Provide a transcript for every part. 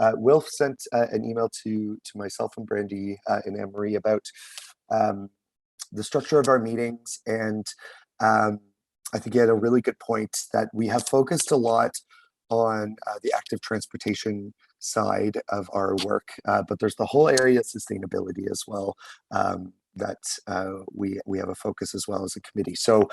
Wilf sent an email to myself and Brandy and Anne-Marie about the structure of our meetings, and I think he had a really good point that we have focused a lot on the active transportation side of our work, but there's the whole area of sustainability as well, that we have a focus as well as a committee. So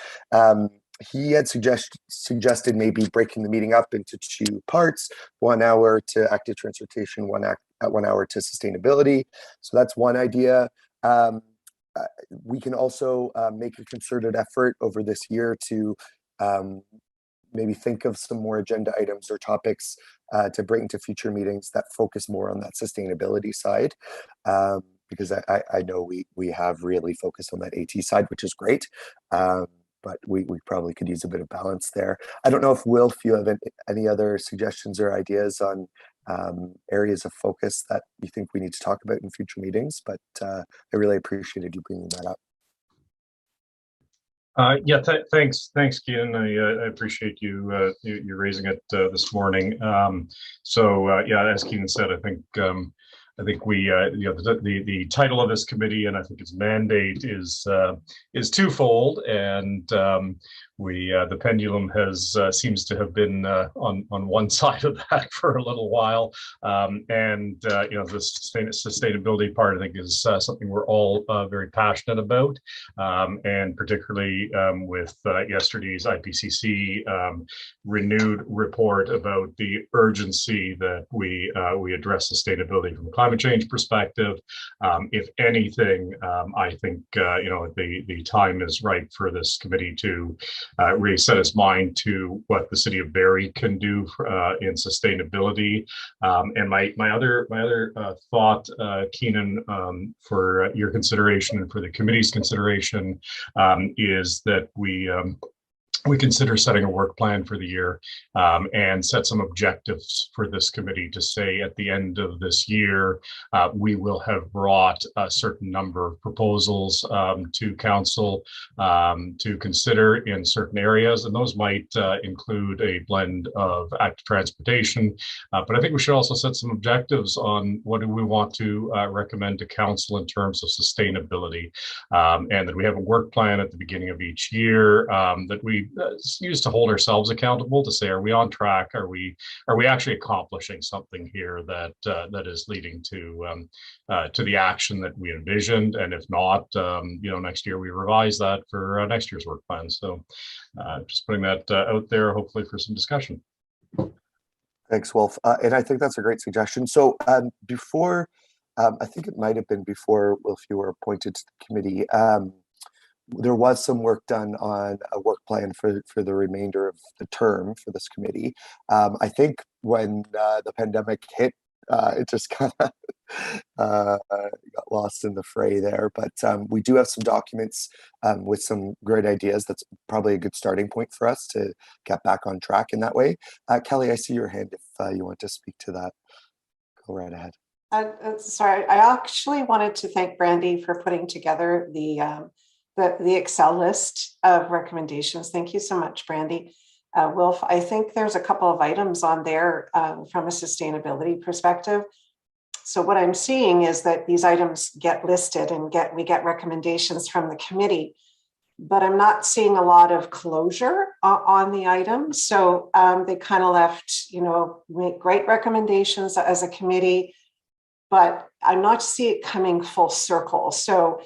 he had suggested maybe breaking the meeting up into 2 parts, 1 hour to active transportation, 1 hour to sustainability. So that's one idea. We can also make a concerted effort over this year to maybe think of some more agenda items or topics to bring to future meetings that focus more on that sustainability side. Because I know we have really focused on that AT side, which is great. But we probably could use a bit of balance there. I don't know if Wilf, you have any other suggestions or ideas on areas of focus that you think we need to talk about in future meetings, but I really appreciated you bringing that up. Yeah, thanks, Keaton. I appreciate you raising it this morning. Yeah, as Keaton said, I think we, the title of this committee, and I think its mandate is twofold, and the pendulum seems to have been on one side of that for a little while, and the sustainability part, I think, is something we're all very passionate about, and particularly with yesterday's IPCC renewed report about the urgency that we address sustainability from a climate change perspective. If anything, I think the time is right for this committee to really set its mind to what the city of Barrie can do in sustainability. And my other thought, Keenan, for your consideration and for the committee's consideration, is that we consider setting a work plan for the year, and set some objectives for this committee to say at the end of this year, we will have brought a certain number of proposals to council to consider in certain areas, and those might include a blend of active transportation, but I think we should also set some objectives on what do we want to recommend to council in terms of sustainability, and that we have a work plan at the beginning of each year that we use to hold ourselves accountable to say, are we on track? Are we actually accomplishing something here that is leading to the action that we envisioned? And if not, next year we revise that for next year's work plan. So just putting that out there, hopefully for some discussion. Thanks, Wolf. And I think that's a great suggestion. So before, I think it might have been before, Wolf, you were appointed to the committee, there was some work done on a work plan for the remainder of the term for this committee. I think when the pandemic hit, it just kind of got lost in the fray there. But we do have some documents with some great ideas. That's probably a good starting point for us to get back on track in that way. Kelly, I see your hand if you want to speak to that. Go right ahead. Sorry, I actually wanted to thank Brandy for putting together the Excel list of recommendations. Thank you so much, Brandy. Wilf, I think there's a couple of items on there from a sustainability perspective. So what I'm seeing is that these items get listed and we get recommendations from the committee, but I'm not seeing a lot of closure on the items. So they kind of left, make great recommendations as a committee, but I'm not seeing it coming full circle. So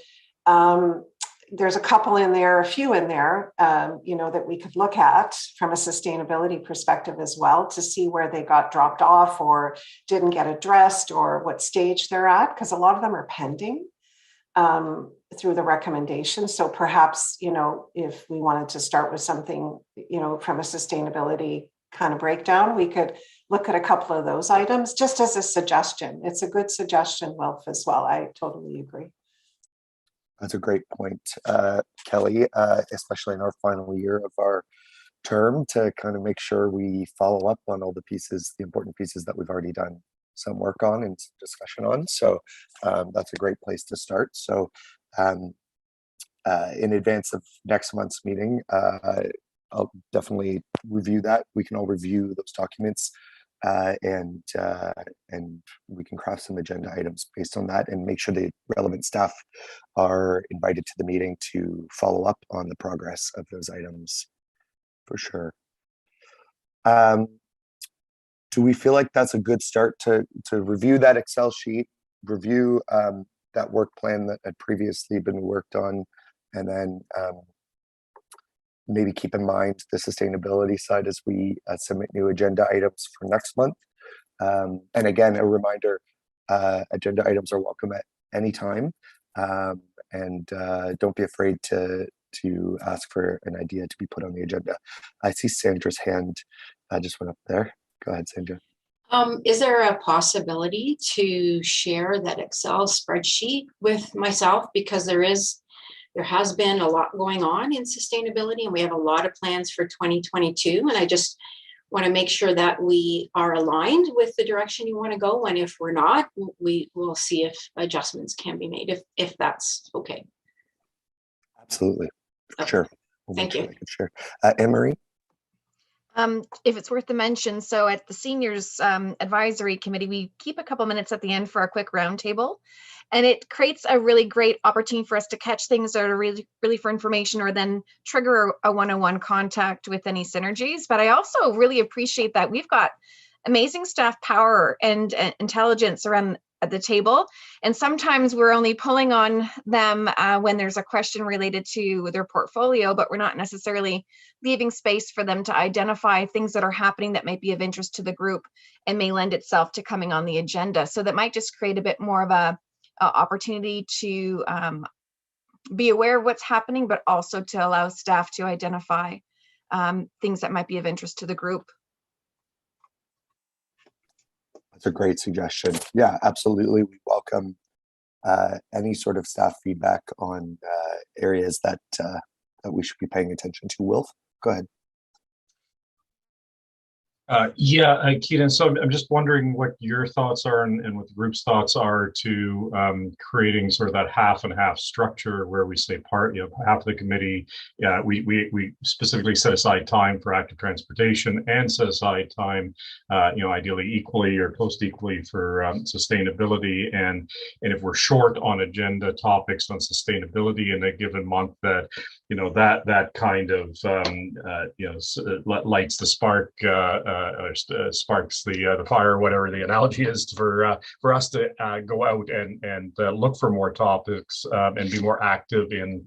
there's a couple in there, a few in there, that we could look at from a sustainability perspective as well to see where they got dropped off or didn't get addressed or what stage they're at, because a lot of them are pending through the recommendations. So perhaps, if we wanted to start with something, from a sustainability kind of breakdown, we could look at a couple of those items just as a suggestion. It's a good suggestion, Wilf, as well. I totally agree. That's a great point, Kelly, especially in our final year of our term, to kind of make sure we follow up on all the pieces, the important pieces that we've already done some work on and some discussion on. So that's a great place to start. So in advance of next month's meeting, I'll definitely review that. We can all review those documents and we can craft some agenda items based on that and make sure the relevant staff are invited to the meeting to follow up on the progress of those items for sure. Do we feel like that's a good start to review that Excel sheet, review that work plan that had previously been worked on, and then maybe keep in mind the sustainability side as we submit new agenda items for next month? And again, a reminder, agenda items are welcome at any time, and don't be afraid to ask for an idea to be put on the agenda. I see Sandra's hand just went up there. Go ahead, Sandra. Is there a possibility to share that Excel spreadsheet with myself? Because there has been a lot going on in sustainability, and we have a lot of plans for 2022. And I just want to make sure that we are aligned with the direction you want to go. And if we're not, we will see if adjustments can be made, if that's okay. Absolutely. Okay. Sure. Thank you. Sure. Anne-Marie? If it's worth the mention, so at the Seniors Advisory Committee, we keep a couple minutes at the end for a quick roundtable, and it creates a really great opportunity for us to catch things that are really for information, or then trigger a one-on-one contact with any synergies. But I also really appreciate that we've got amazing staff power and intelligence around at the table, and sometimes we're only pulling on them when there's a question related to their portfolio, but we're not necessarily leaving space for them to identify things that are happening that might be of interest to the group and may lend itself to coming on the agenda. So that might just create a bit more of a opportunity to be aware of what's happening, but also to allow staff to identify things that might be of interest to the group. That's a great suggestion. Yeah, absolutely. We welcome any sort of staff feedback on areas that we should be paying attention to. Wilf, go ahead. Yeah, Keaton, so I'm just wondering what your thoughts are and what the group's thoughts are to creating sort of that half and half structure where we say half of the committee, we specifically set aside time for active transportation and set aside time, ideally equally or close to equally for sustainability. And if we're short on agenda topics on sustainability in a given month, that that kind of lights the spark. Sparks the fire, whatever the analogy is, for us to go out and look for more topics and be more active in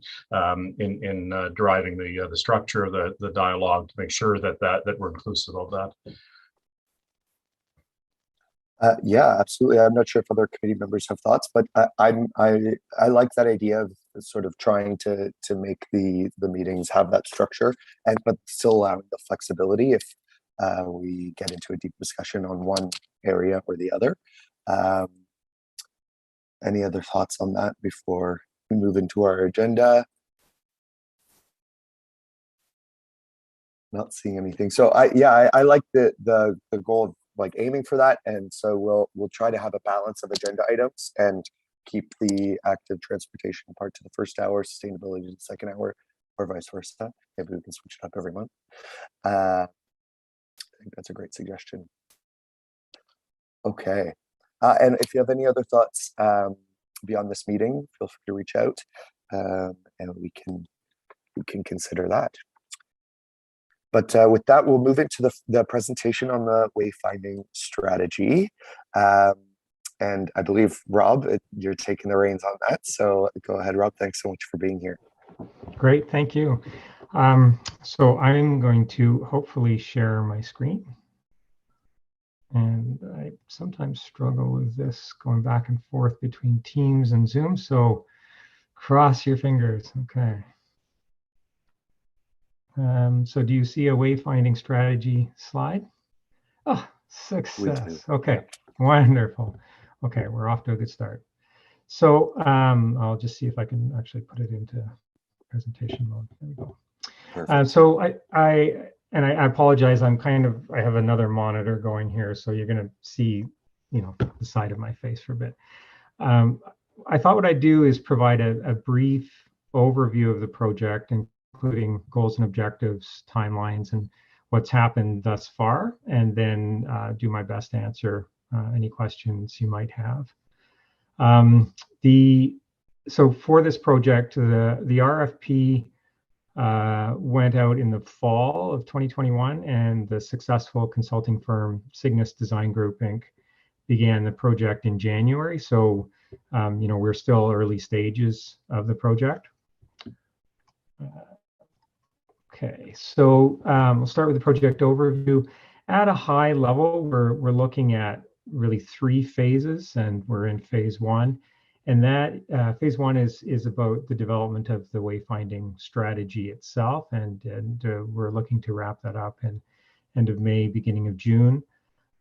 driving the structure of the dialogue to make sure that we're inclusive of that. Yeah, absolutely. I'm not sure if other committee members have thoughts, but I like that idea of sort of trying to make the meetings have that structure, but still allowing the flexibility if we get into a deep discussion on one area or the other. Any other thoughts on that before we move into our agenda? Not seeing anything. So I like the goal of like aiming for that, and so we'll try to have a balance of agenda items and keep the active transportation part to the first hour, sustainability to the second hour, or vice versa. Maybe we can switch it up every month. I think that's a great suggestion. Okay, and if you have any other thoughts beyond this meeting, feel free to reach out, and we can consider that. But with that, we'll move into the presentation on the wayfinding strategy. And I believe, Rob, you're taking the reins on that. So go ahead, Rob. Thanks so much for being here. Great, thank you. So I'm going to hopefully share my screen. And I sometimes struggle with this going back and forth between Teams and Zoom. So cross your fingers. Okay. So do you see a wayfinding strategy slide? Oh, success. Okay, wonderful. Okay, we're off to a good start. So I'll just see if I can actually put it into presentation mode. There we go. So I apologize. I have another monitor going here, so you're going to see, the side of my face for a bit. I thought what I'd do is provide a brief overview of the project, including goals and objectives, timelines, and what's happened thus far, and then do my best to answer any questions you might have. So for this project, the RFP went out in the fall of 2021, and the successful consulting firm Cygnus Design Group Inc. began the project in January. So, we're still early stages of the project. Okay, so we'll start with the project overview. At a high level, we're looking at really 3 phases, and we're in phase 1. And that phase 1 is about the development of the wayfinding strategy itself, and we're looking to wrap that up in end of May, beginning of June.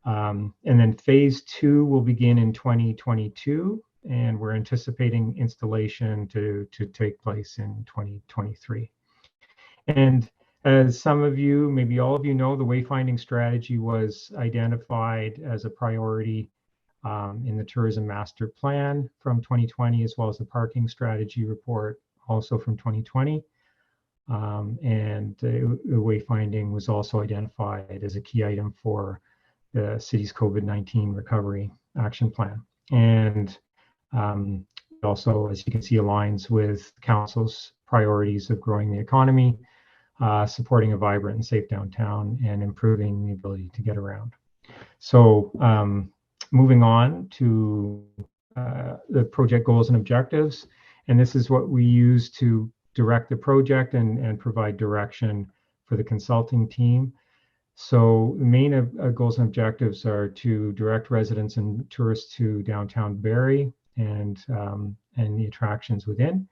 And then phase 2 will begin in 2022, and we're anticipating installation to take place in 2023. And as some of you, maybe all of you know, the wayfinding strategy was identified as a priority in the Tourism Master Plan from 2020, as well as the Parking Strategy Report, also from 2020. And the wayfinding was also identified as a key item for the city's COVID-19 recovery action plan. And also, as you can see, aligns with Council's priorities of growing the economy, supporting a vibrant and safe downtown, and improving the ability to get around. So moving on to the project goals and objectives. And this is what we use to direct the project and provide direction for the consulting team. So the main goals and objectives are to direct residents and tourists to downtown Barrie and the attractions within,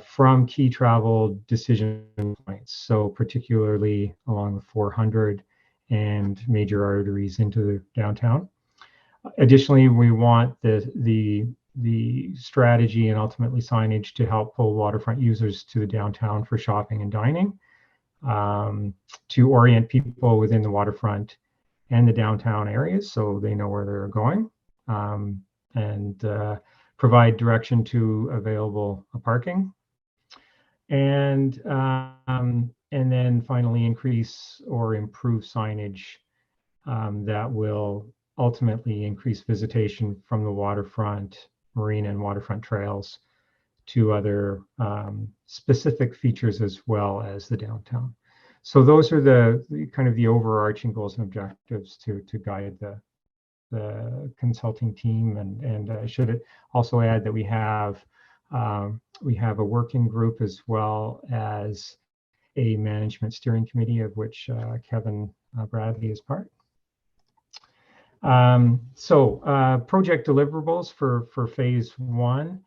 from key travel decision points, so particularly along the 400 and major arteries into the downtown. Additionally, we want the strategy and ultimately signage to help pull waterfront users to the downtown for shopping and dining, to orient people within the waterfront and the downtown areas so they know where they're going, and provide direction to available parking, and then finally increase or improve signage that will ultimately increase visitation from the waterfront, marina and waterfront trails to other specific features as well as the downtown. So those are the kind of the overarching goals and objectives to guide the consulting team. And I should also add that we have a working group as well as a management steering committee, of which Kevin Bradley is part. Project deliverables for phase 1.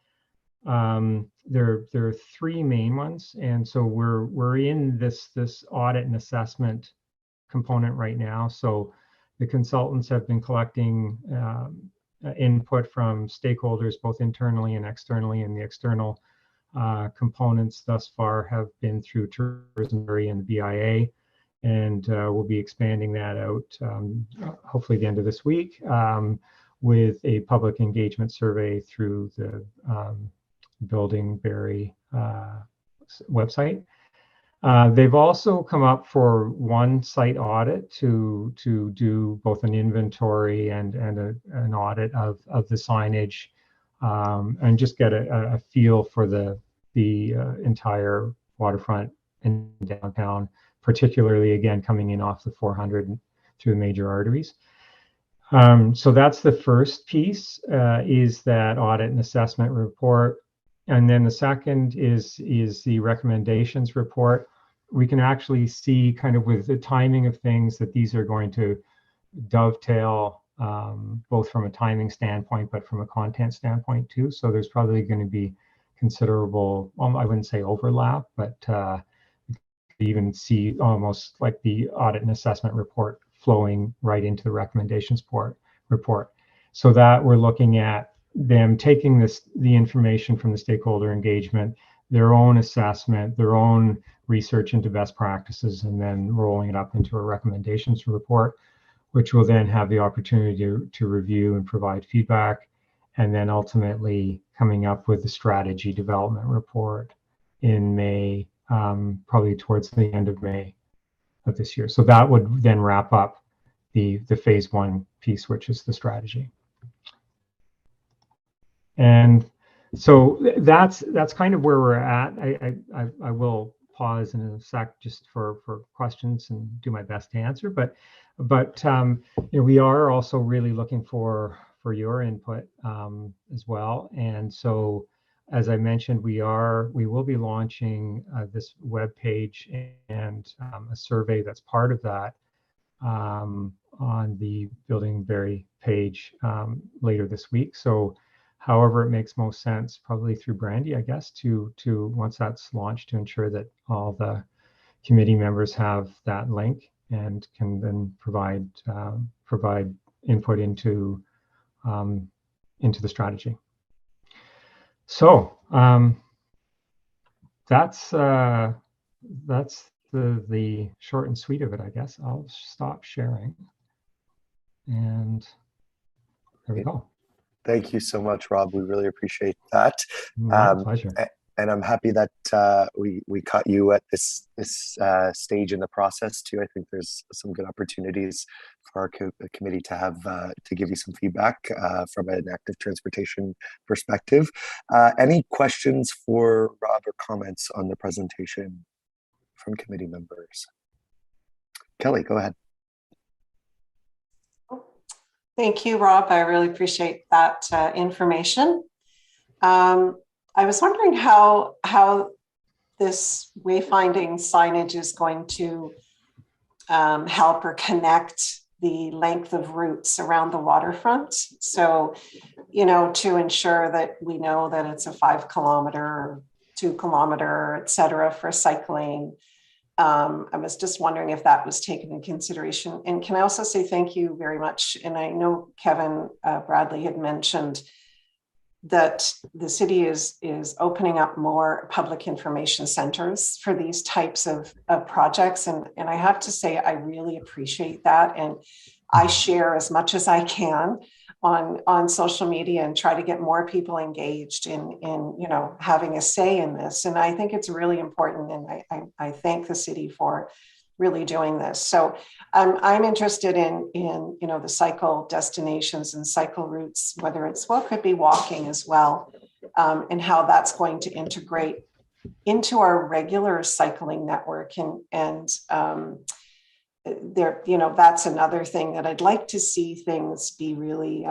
There are 3 main ones, and so we're in this audit and assessment component right now. So the consultants have been collecting input from stakeholders both internally and externally, and the external components thus far have been through Tourism Barrie and the BIA, and we'll be expanding that out hopefully the end of this week with a public engagement survey through the Building Barrie website. They've also come up for one site audit to do both an inventory and an audit of the signage, and just get a feel for the entire waterfront in downtown, particularly again coming in off the 400 through the major arteries. So that's the first piece, is that audit and assessment report. And then the second is the recommendations report. We can actually see kind of with the timing of things that these are going to dovetail both from a timing standpoint, but from a content standpoint too. So there's probably going to be considerable, I wouldn't say overlap, but even see almost like the audit and assessment report flowing right into the recommendations report. So that we're looking at them taking the information from the stakeholder engagement, their own assessment, their own research into best practices, and then rolling it up into a recommendations report, which will then have the opportunity to review and provide feedback, and then ultimately coming up with the strategy development report in May, probably towards the end of May of this year. So that would then wrap up the phase 1 piece, which is the strategy. And so that's kind of where we're at. I will pause in a sec just for questions and do my best to answer. But we are also really looking for your input as well. And so, as I mentioned, we will be launching this web page and a survey that's part of that on the Building Barrie page later this week. So however it makes most sense, probably through Brandy, I guess, to once that's launched, to ensure that all the committee members have that link and can then provide input into the strategy. So that's the short and sweet of it, I guess. I'll stop sharing, and there we go. Thank you so much, Rob. We really appreciate that. My pleasure. And I'm happy that we caught you at this stage in the process too. I think there's some good opportunities for our committee to have to give you some feedback from an active transportation perspective. Any questions for Rob or comments on the presentation from committee members? Kelly, go ahead. Thank you, Rob. I really appreciate that information. I was wondering how this wayfinding signage is going to help or connect the length of routes around the waterfront. So, to ensure that we know that it's a 5 kilometer, 2 kilometer, et cetera, for cycling. I was just wondering if that was taken into consideration. And can I also say thank you very much? And I know Kevin Bradley had mentioned that the city is opening up more public information centers for these types of projects. And I have to say, I really appreciate that. And I share as much as I can on social media and try to get more people engaged in having a say in this. And I think it's really important. And I thank the city for really doing this. So I'm interested in the cycle destinations and cycle routes, whether it could be walking as well, and how that's going to integrate into our regular cycling network. And there, that's another thing that I'd like to see things be really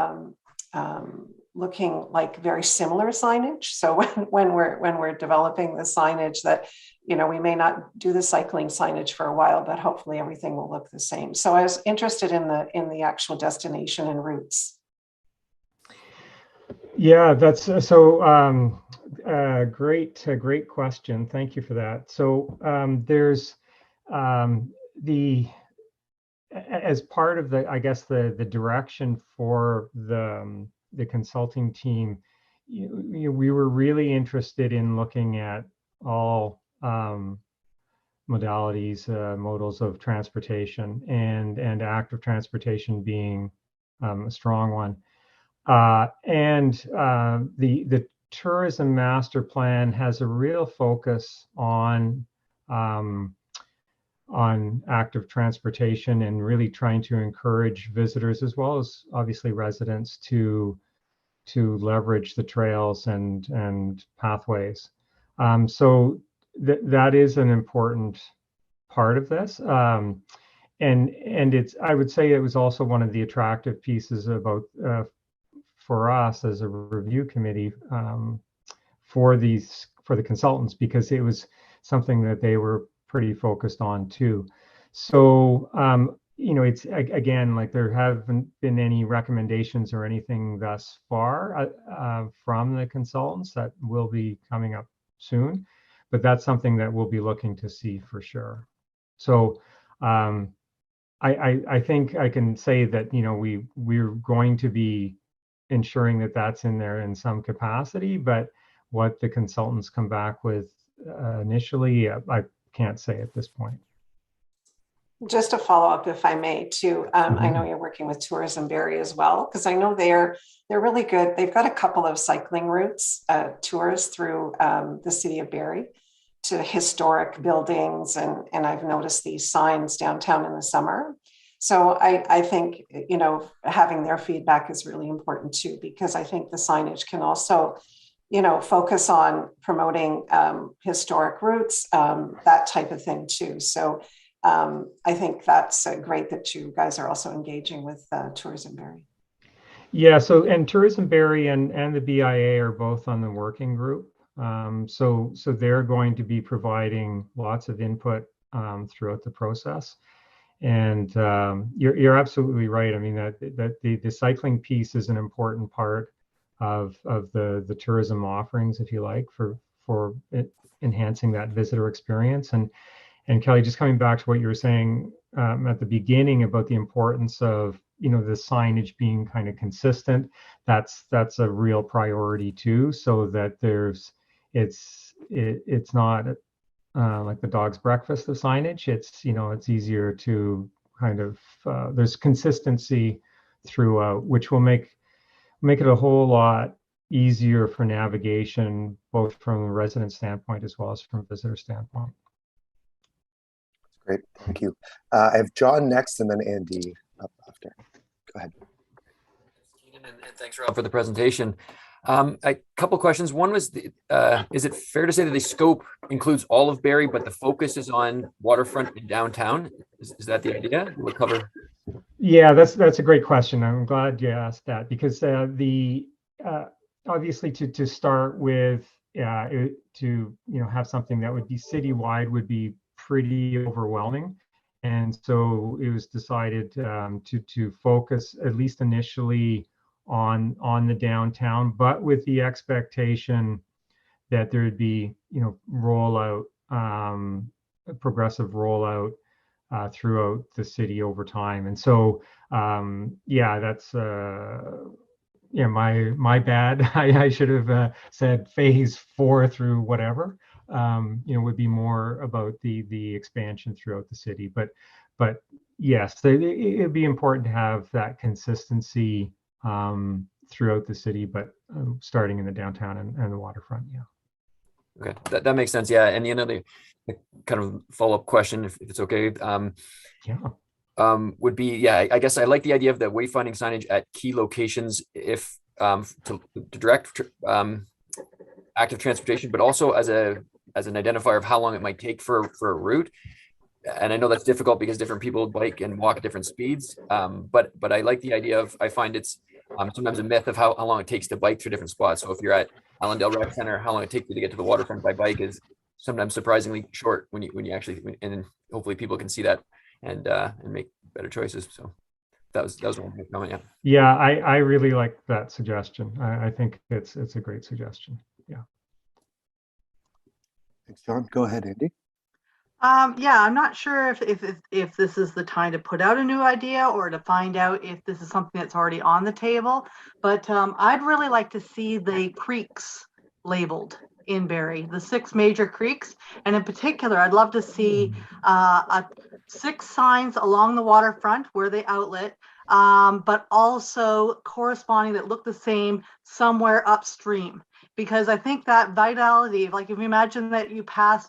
looking like very similar signage. So when we're developing the signage, that we may not do the cycling signage for a while, but hopefully everything will look the same. So I was interested in the actual destination and routes. Yeah, that's so great question. Thank you for that. So there's as part of the direction for the consulting team, we were really interested in looking at all modalities, modals of transportation, and active transportation being a strong one. And the tourism master plan has a real focus on active transportation and really trying to encourage visitors as well as obviously residents to leverage the trails and pathways. So that is an important part of this. And I would say it was also one of the attractive pieces about for us as a review committee for the consultants, because it was something that they were pretty focused on too. So it's again, like, there haven't been any recommendations or anything thus far from the consultants. That will be coming up soon, but that's something that we'll be looking to see for sure. So I think I can say that we're going to be ensuring that that's in there in some capacity, but what the consultants come back with initially, I can't say at this point. Just to follow up, if I may, too, I know you're working with Tourism Barrie as well, because I know they're really good. They've got a couple of cycling routes, tours through the city of Barrie. historic buildings, and I've noticed these signs downtown in the summer. So I think, having their feedback is really important too, because I think the signage can also, focus on promoting historic routes, that type of thing too. So I think that's great that you guys are also engaging with Tourism Barrie. Yeah, so and Tourism Barrie and the BIA are both on the working group. So they're going to be providing lots of input throughout the process. And you're absolutely right. I mean, that the cycling piece is an important part of the tourism offerings, if you like, for enhancing that visitor experience. And Kelly, just coming back to what you were saying at the beginning about the importance of the signage being kind of consistent, that's a real priority too, so that it's not like the dog's breakfast of signage. It's easier to kind of there's consistency throughout, which will make it a whole lot easier for navigation, both from a resident standpoint as well as from a visitor standpoint. Great, thank you. I have John next, and then Andy up after. Go ahead. And thanks, Rob, for the presentation. A couple questions. One was, is it fair to say that the scope includes all of Barrie, but the focus is on waterfront and downtown? Is that the idea? We'll cover. Yeah, that's a great question. I'm glad you asked that, because obviously to start with, to have something that would be citywide would be pretty overwhelming. And so it was decided to focus, at least initially, on the downtown, but with the expectation that there would be rollout, progressive rollout throughout the city over time. And so yeah, that's my bad. I should have said phase 4 through whatever. Would be more about the expansion throughout the city. But yes, it'd be important to have that consistency throughout the city, but starting in the downtown and the waterfront. Yeah. Okay, that makes sense. Yeah, and the kind of follow-up question, if it's okay. Would be, yeah, I guess I like the idea of the wayfinding signage at key locations, if to direct active transportation, but also as an identifier of how long it might take for a route. And I know that's difficult because different people bike and walk at different speeds. But I like the idea of, I find it's sometimes a myth of how long it takes to bike through different spots. So if you're at Allendale Rec Center, how long it takes you to get to the waterfront by bike is sometimes surprisingly short when you actually, and hopefully people can see that and make better choices. So that was one comment. Yeah, I really like that suggestion. I think it's a great suggestion. Yeah. Thanks, John. Go ahead, Andy. Yeah, I'm not sure if this is the time to put out a new idea or to find out if this is something that's already on the table. But I'd really like to see the creeks labeled in Barrie, the 6 major creeks. And in particular, I'd love to see 6 signs along the waterfront where they outlet, but also corresponding that look the same somewhere upstream. Because I think that vitality, like if you imagine that you pass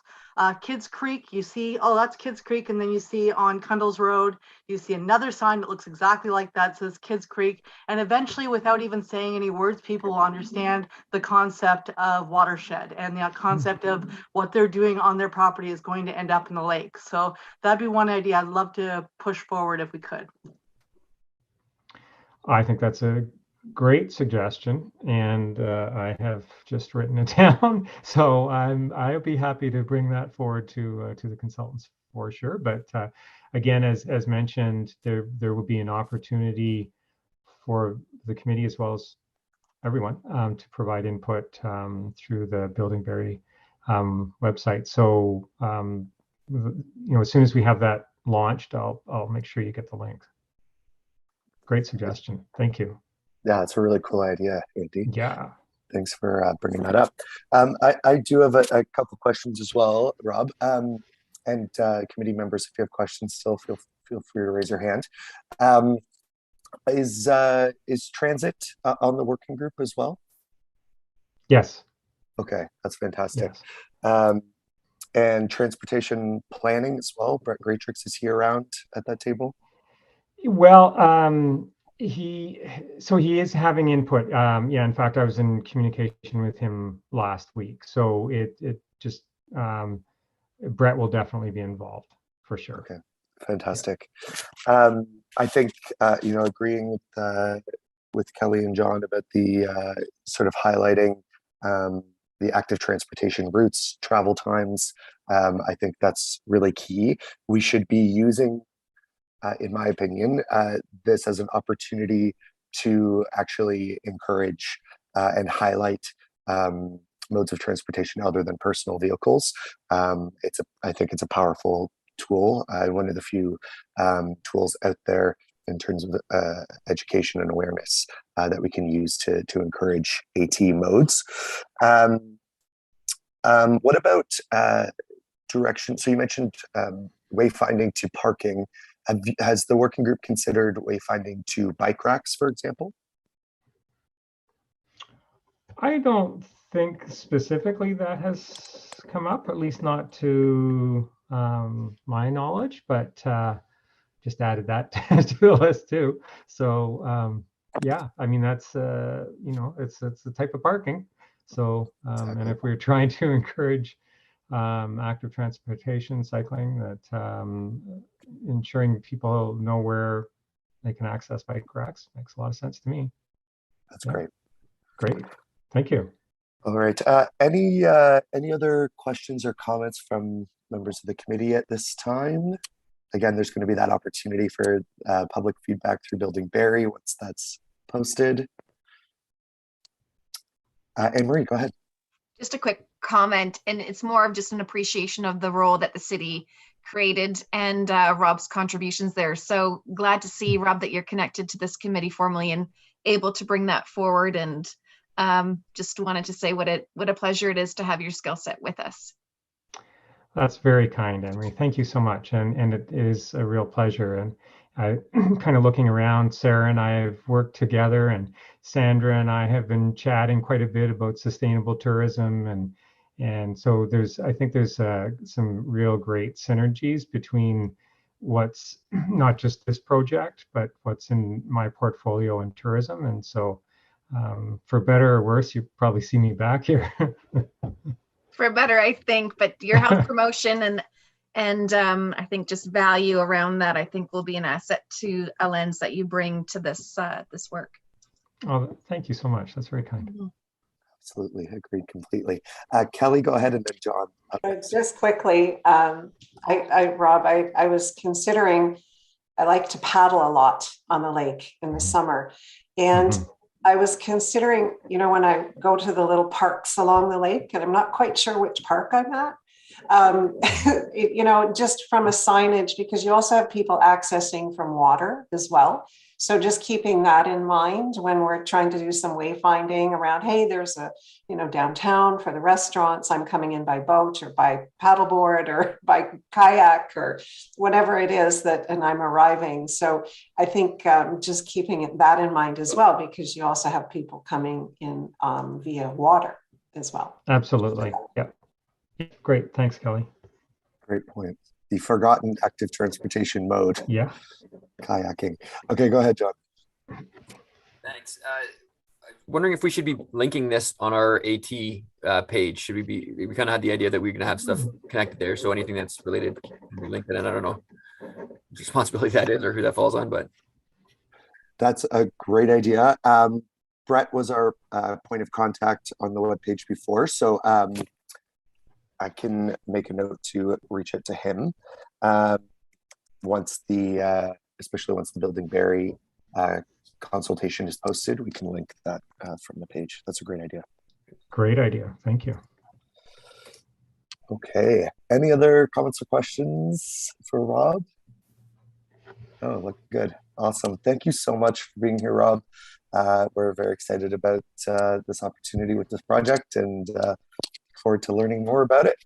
Kids Creek, you see, oh, that's Kids Creek, and then you see on Kundles Road, you see another sign that looks exactly like that, says Kids Creek, and eventually, without even saying any words, people will understand the concept of watershed and the concept of what they're doing on their property is going to end up in the lake. So that'd be one idea I'd love to push forward if we could. I think that's a great suggestion, and I have just written it down. So I'll be happy to bring that forward to the consultants for sure. But again, as mentioned, there will be an opportunity for the committee as well as everyone to provide input through the Building Barrie website. So as soon as we have that launched, I'll make sure you get the link. Great suggestion. Thank you. Yeah, it's a really cool idea, Andy. Yeah. Thanks for bringing that up. I do have a couple questions as well, Rob. And committee members, if you have questions, still feel free to raise your hand. Is transit on the working group as well? Yes. Okay, that's fantastic. Yes. and transportation planning as well. Brett Greatrix, is he around at that table? Well, he is having input. Yeah, in fact, I was in communication with him last week. So it just Brett will definitely be involved for sure. Okay, fantastic. I think agreeing with Kelly and John about the sort of highlighting the active transportation routes, travel times. I think that's really key. We should be using, in my opinion, this as an opportunity to actually encourage and highlight modes of transportation other than personal vehicles. I think it's a powerful tool, one of the few tools out there in terms of education and awareness that we can use to encourage AT modes. What about direction? So you mentioned wayfinding to parking. Has the working group considered wayfinding to bike racks, for example? I don't think specifically that has come up, at least not to my knowledge, but just added that to the list too. So yeah, I mean, that's it's the type of parking. So Exactly. and if we're trying to encourage active transportation, cycling, that ensuring people know where they can access bike racks makes a lot of sense to me. That's great. Great, thank you. All right. Any other questions or comments from members of the committee at this time? Again, there's going to be that opportunity for public feedback through Building Barrie once that's posted. Anne-Marie, go ahead. Just a quick comment, and it's more of just an appreciation of the role that the city created and Rob's contributions there. So glad to see, Rob, that you're connected to this committee formally and able to bring that forward. And just wanted to say what a pleasure it is to have your skill set with us. That's very kind, Anne-Marie. Thank you so much. And it is a real pleasure. And I kind of looking around, Sarah and I have worked together, and Sandra and I have been chatting quite a bit about sustainable tourism. And so I think there's some real great synergies between what's not just this project, but what's in my portfolio in tourism. And so for better or worse, you probably see me back here. For better, I think, but your health promotion and I think just value around that, I think, will be an asset to a lens that you bring to this this work. Oh, thank you so much. That's very kind. Mm-hmm. Absolutely, agreed completely. Kelly, go ahead, and then John. Just quickly, Rob, I was considering, I like to paddle a lot on the lake in the summer, and I was considering, when I go to the little parks along the lake, and I'm not quite sure which park I'm at, just from a signage, because you also have people accessing from water as well. So just keeping that in mind when we're trying to do some wayfinding around, hey, there's a, downtown for the restaurants, I'm coming in by boat or by paddleboard or by kayak or whatever it is and I'm arriving. So I think just keeping that in mind as well, because you also have people coming in via water as well. Absolutely. Yeah. Great. Thanks, Kelly. Great point. The forgotten active transportation mode. Yeah. Kayaking. Okay, go ahead, John. Thanks. Wondering if we should be linking this on our AT page. Should we kind of had the idea that we're going to have stuff connected there. So anything that's related, we link it in. I don't know whose responsibility that is or who that falls on, but. That's a great idea. Brett was our point of contact on the webpage before. So I can make a note to reach out to him especially once the Building Barrie consultation is posted. We can link that from the page. That's a great idea. Great idea. Thank you. Okay. Any other comments or questions for Rob? Oh, look good. Awesome. Thank you so much for being here, Rob. We're very excited about this opportunity with this project and look forward to learning more about it.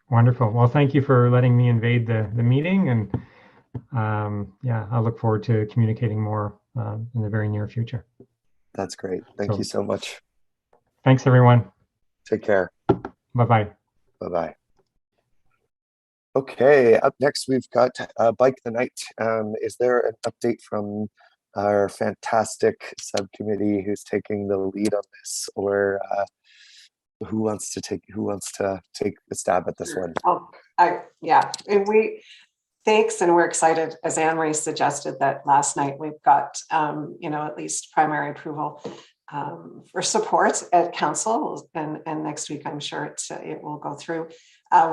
Wonderful. Well, thank you for letting me invade the meeting, and yeah, I look forward to communicating more in the very near future. That's great. Thank you so much. Thanks, everyone. Take care. Bye-bye. Bye-bye. Okay, up next we've got Bike the Night. Is there an update from our fantastic subcommittee who's taking the lead on this, or who wants to take a stab at this one? Yeah, and thanks, and we're excited, as Anne Marie suggested, that last night we've got at least primary approval for support at council, and next week I'm sure it will go through.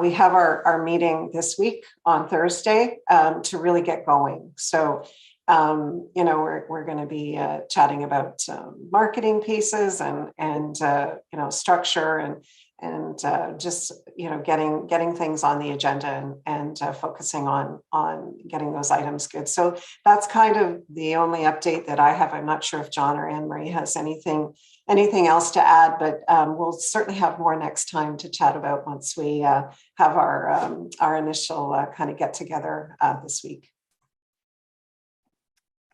We have our meeting this week on Thursday to really get going. So we're going to be chatting about marketing pieces and structure and just getting things on the agenda and focusing on getting those items good. So that's kind of the only update that I have. I'm not sure if John or Anne Marie has anything else to add, but we'll certainly have more next time to chat about once we have our initial kind of get together this week.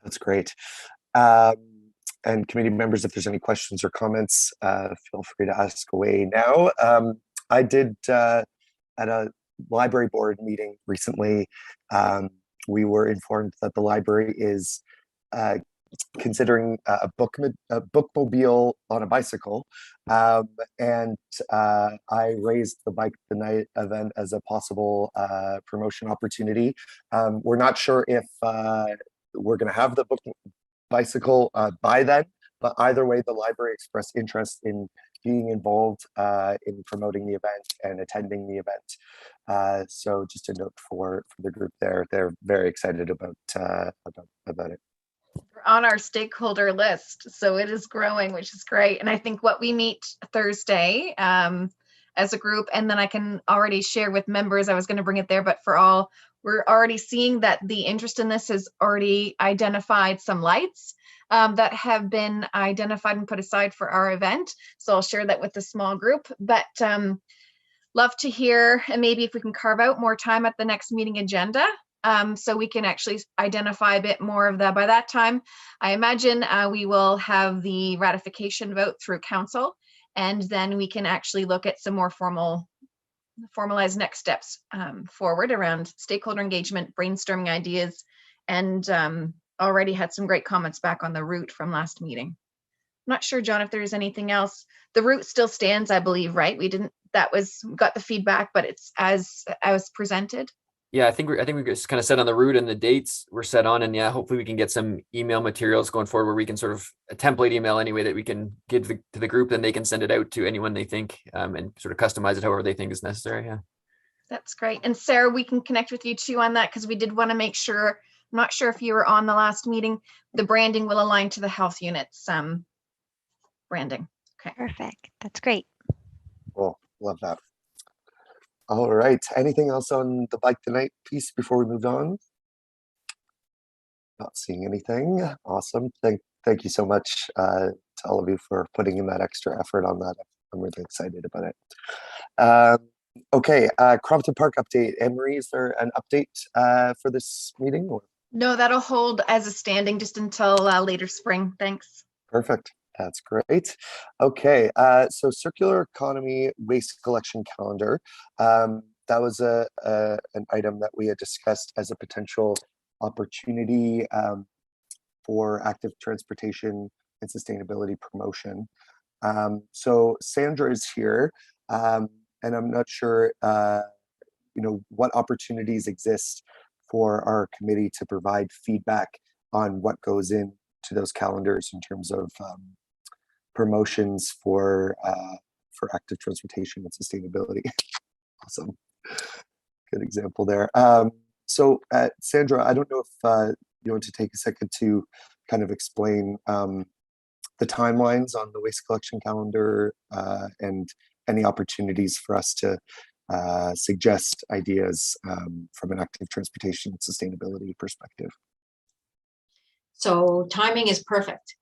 That's great. And committee members, if there's any questions or comments, feel free to ask away now. I did at a library board meeting recently, we were informed that the library is considering a bookmobile on a bicycle, and I raised the Bike the Night event as a possible promotion opportunity. We're not sure if we're going to have the bicycle by then, but either way, the library expressed interest in being involved in promoting the event and attending the event. So just a note for the group there, they're very excited about it. We're on our stakeholder list, so it is growing, which is great. And I think what we meet Thursday as a group, and then I can already share with members, I was going to bring it there, but for all, we're already seeing that the interest in this has already identified some lights that have been identified and put aside for our event. So I'll share that with the small group, but love to hear, and maybe if we can carve out more time at the next meeting agenda, so we can actually identify a bit more of that. By that time, I imagine we will have the ratification vote through council, and then we can actually look at some more formalized next steps forward around stakeholder engagement, brainstorming ideas, and already had some great comments back on the route from last meeting. I'm not sure, John, if there's anything else. The route still stands, I believe, right? We got the feedback, but it's as presented. Yeah, I think we just kind of set on the route, and the dates were set on, and yeah, hopefully we can get some email materials going forward where we can sort of a template email anyway that we can give to the group, then they can send it out to anyone they think, and sort of customize it however they think is necessary. Yeah, that's great. And Sarah, we can connect with you too on that, because we did want to make sure, I'm not sure if you were on the last meeting, the branding will align to the health units branding. Okay, perfect. That's great. Cool, love that. All right. Anything else on the Bike the Night piece before we move on? Not seeing anything. Awesome. Thank you so much to all of you for putting in that extra effort on that. I'm really excited about it. Okay. Crompton Park update. Anne Marie, is there an update for this meeting? Or? No, that'll hold as a standing just until later spring. Thanks. Perfect. That's great. Okay, so circular economy waste collection calendar. That was an item that we had discussed as a potential opportunity for active transportation and sustainability promotion. So Sandra is here, and I'm not sure, what opportunities exist for our committee to provide feedback on what goes into those calendars in terms of promotions for active transportation and sustainability. Awesome, good example there. So Sandra, I don't know if you want to take a second to kind of explain the timelines on the waste collection calendar and any opportunities for us to suggest ideas from an active transportation and sustainability perspective. So timing is perfect.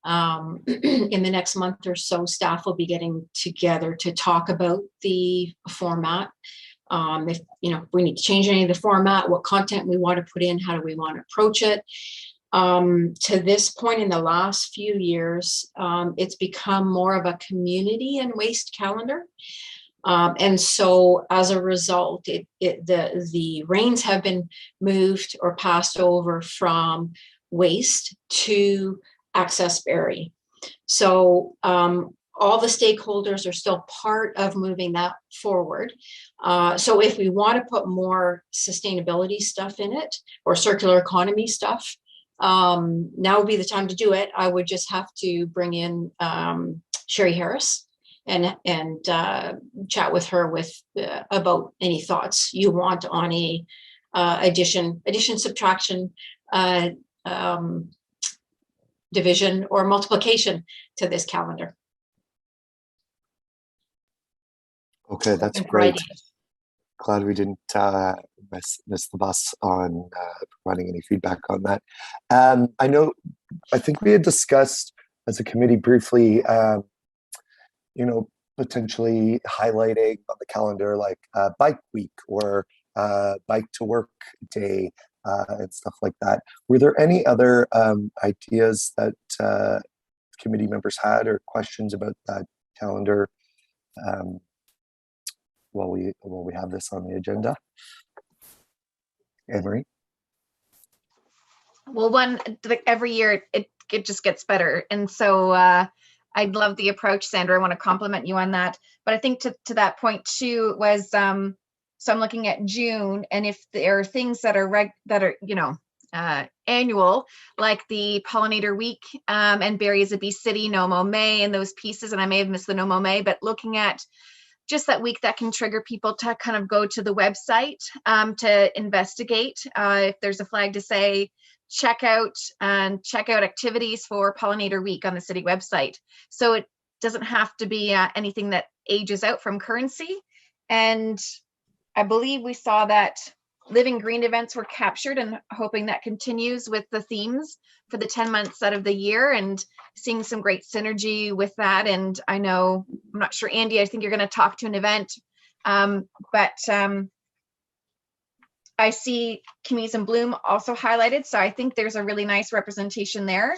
In the next month or so, staff will be getting together to talk about the format. If we need to change any of the format, what content we want to put in, how do we want to approach it. To this point in the last few years, it's become more of a community and waste calendar. And so as a result, the reins have been moved or passed over from waste to access Barrie. So all the stakeholders are still part of moving that forward. So if we want to put more sustainability stuff in it or circular economy stuff, now would be the time to do it. I would just have to bring in Sherry Harris and chat with her about any thoughts you want on a addition, subtraction, division, or multiplication to this calendar. Okay, that's great. Glad we didn't miss the bus on providing any feedback on that. I think we had discussed as a committee briefly, potentially highlighting on the calendar like bike week or bike to work day and stuff like that. Were there any other ideas that committee members had or questions about that calendar while we have this on the agenda? Anne-Marie? Well, every year it just gets better. And so I love the approach, Sandra. I want to compliment you on that. But I think to that point too was, so I'm looking at June, and if there are things that are annual, like the Pollinator Week and Barrie is a Bee City, No Mo May, and those pieces, and I may have missed the No Mo May, but looking at just that week that can trigger people to kind of go to the website to investigate if there's a flag to say check out activities for Pollinator Week on the city website. So it doesn't have to be anything that ages out from currency. And I believe we saw that Living Green events were captured, and hoping that continues with the themes for the 10 months out of the year, and seeing some great synergy with that. And I know, I'm not sure, Andy, I think you're going to talk to an event, but I see Communities in Bloom also highlighted. So I think there's a really nice representation there.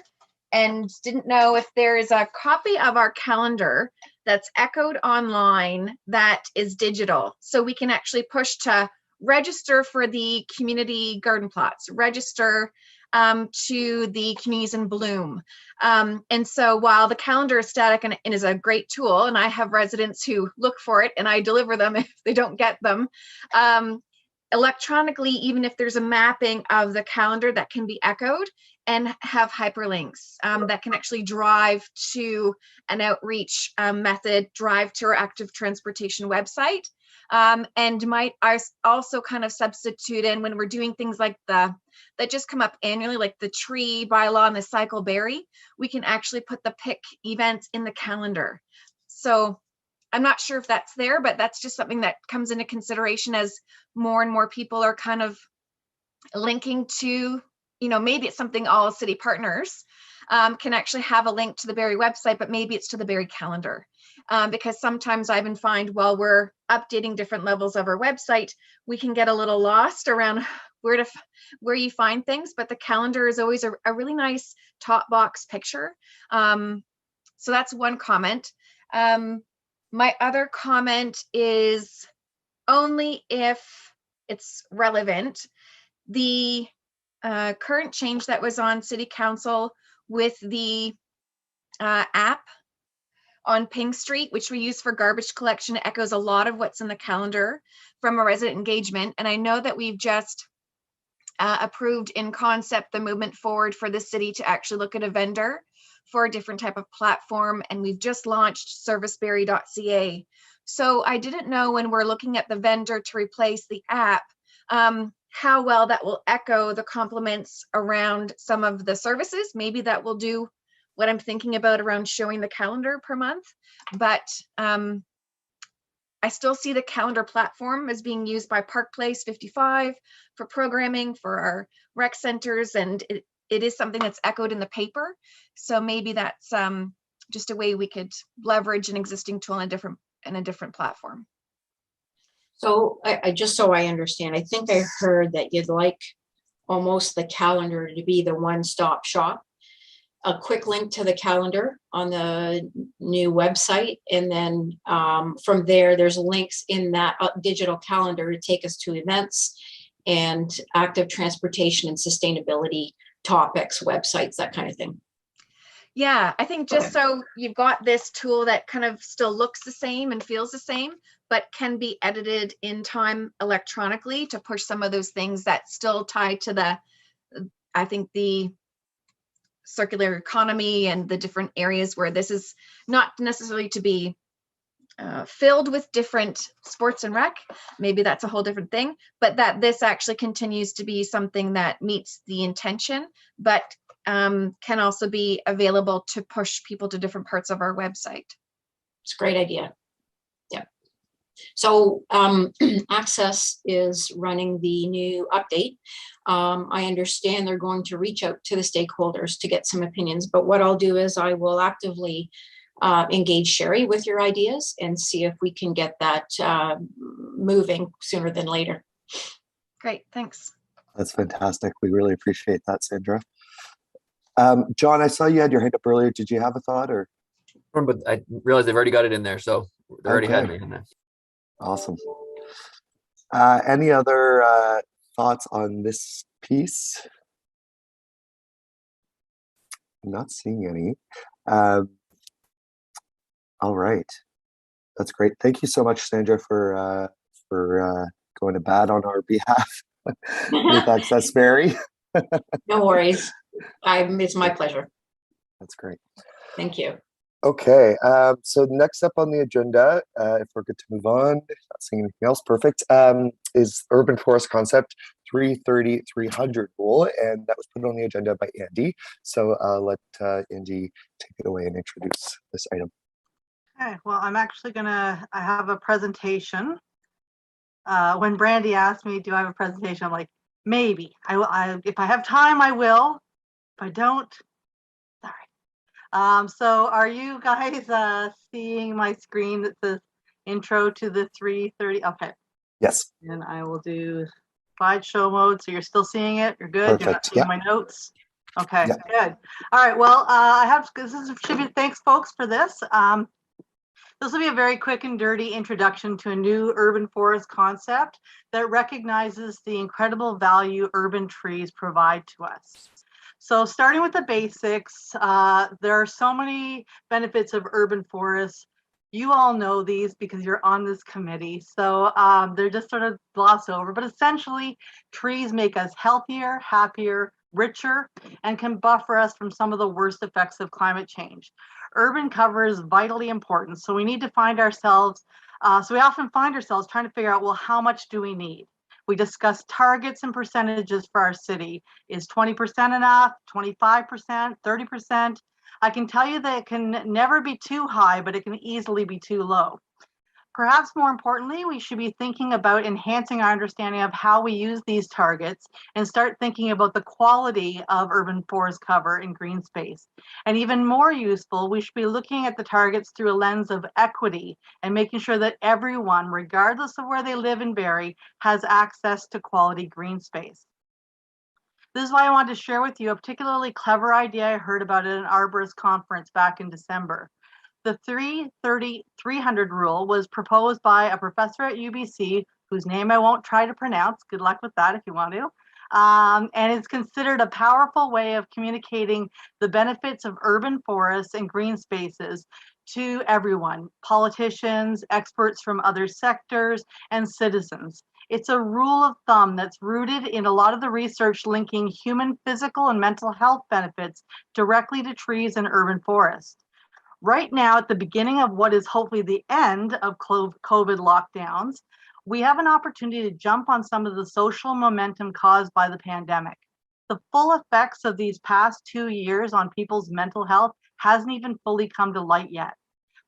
And didn't know if there is a copy of our calendar that's echoed online that is digital. So we can actually push to register for the community garden plots, register to the Communities in Bloom. And so while the calendar is static and is a great tool, and I have residents who look for it and I deliver them if they don't get them, electronically, even if there's a mapping of the calendar that can be echoed and have hyperlinks that can actually drive to an outreach method, drive to our active transportation website, and might also kind of substitute in when we're doing things like that just come up annually, like the tree bylaw and the cycle Barrie, we can actually put the pick events in the calendar. So I'm not sure if that's there, but that's just something that comes into consideration as more and more people are kind of linking to, maybe it's something all city partners can actually have a link to the Barrie website, but maybe it's to the Barrie calendar. Because sometimes I even find while we're updating different levels of our website, we can get a little lost around where you find things, but the calendar is always a really nice top box picture. So that's one comment. My other comment is only if it's relevant. The current change that was on City Council with the app on Ping Street, which we use for garbage collection, echoes a lot of what's in the calendar from a resident engagement. And I know that we've just approved in concept the movement forward for the city to actually look at a vendor for a different type of platform. And we've just launched servicebarrie.ca. So I didn't know when we're looking at the vendor to replace the app, how well that will echo the compliments around some of the services. Maybe that will do what I'm thinking about around showing the calendar per month, but I still see the calendar platform as being used by Park Place 55 for programming for our rec centers, and it is something that's echoed in the paper. So maybe that's just a way we could leverage an existing tool in a different platform. So I just so I understand, I think I heard that you'd like almost the calendar to be the one-stop shop. a quick link to the calendar on the new website. And then from there, there's links in that digital calendar to take us to events and active transportation and sustainability topics, websites, that kind of thing. Yeah, I think just so you've got this tool that kind of still looks the same and feels the same, but can be edited in time electronically to push some of those things that still tie to the, I think, the circular economy and the different areas where this is not necessarily to be filled with different sports and rec. Maybe that's a whole different thing, but that this actually continues to be something that meets the intention, but can also be available to push people to different parts of our website. It's a great idea. Yeah. So Access is running the new update. I understand they're going to reach out to the stakeholders to get some opinions, but what I'll do is I will actively engage Sherry with your ideas and see if we can get that moving sooner than later. Great, thanks. That's fantastic. We really appreciate that, Sandra. John, I saw you had your hand up earlier. Did you have a thought or? But I realized they've already got it in there, so they already had Okay. me in there. Awesome. Any other thoughts on this piece? I'm not seeing any. All right. That's great. Thank you so much, Sandra, for going to bat on our behalf with Access Barrie. No worries. It's my pleasure. That's great. Thank you. Okay, so next up on the agenda, if we're good to move on, not seeing anything else, perfect, is Urban Forest Concept 330-300 rule, and that was put on the agenda by Andy. So I'll let Andy take it away and introduce this item. Okay, well, I'm actually I have a presentation. When Brandy asked me, do I have a presentation? I'm like, maybe. If I have time, I will. If I don't, sorry. So are you guys seeing my screen that says intro to the 330? Okay. Yes. And I will do slideshow mode. So you're still seeing it? You're good? Perfect. You're not seeing my notes? Okay, Yeah. good. All right, well, should be, thanks folks for this. This will be a very quick and dirty introduction to a new urban forest concept that recognizes the incredible value urban trees provide to us. So starting with the basics, there are so many benefits of urban forests. You all know these because you're on this committee. So they're just sort of glossed over, but essentially trees make us healthier, happier, richer, and can buffer us from some of the worst effects of climate change. Urban cover is vitally important. So we need to find ourselves, we often find ourselves trying to figure out, well, how much do we need? We discuss targets and percentages for our city. Is 20% enough, 25%, 30%? I can tell you that it can never be too high, but it can easily be too low. Perhaps more importantly, we should be thinking about enhancing our understanding of how we use these targets and start thinking about the quality of urban forest cover and green space. And even more useful, we should be looking at the targets through a lens of equity and making sure that everyone, regardless of where they live in Barrie, has access to quality green space. This is why I wanted to share with you a particularly clever idea I heard about at an arborist conference back in December. The 330-300 rule was proposed by a professor at UBC, whose name I won't try to pronounce. Good luck with that if you want to. And it's considered a powerful way of communicating the benefits of urban forests and green spaces to everyone, politicians, experts from other sectors, and citizens. It's a rule of thumb that's rooted in a lot of the research linking human physical and mental health benefits directly to trees and urban forests. Right now, at the beginning of what is hopefully the end of COVID lockdowns, we have an opportunity to jump on some of the social momentum caused by the pandemic. The full effects of these past 2 years on people's mental health hasn't even fully come to light yet.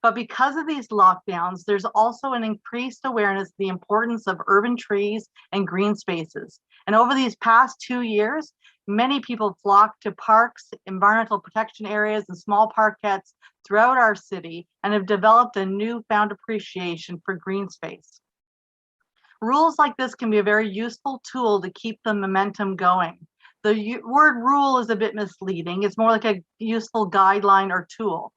But because of these lockdowns, there's also an increased awareness of the importance of urban trees and green spaces. And over these past 2 years, many people flocked to parks, environmental protection areas, and small parkettes throughout our city and have developed a newfound appreciation for green space. Rules like this can be a very useful tool to keep the momentum going. The word rule is a bit misleading. It's more like a useful guideline or tool.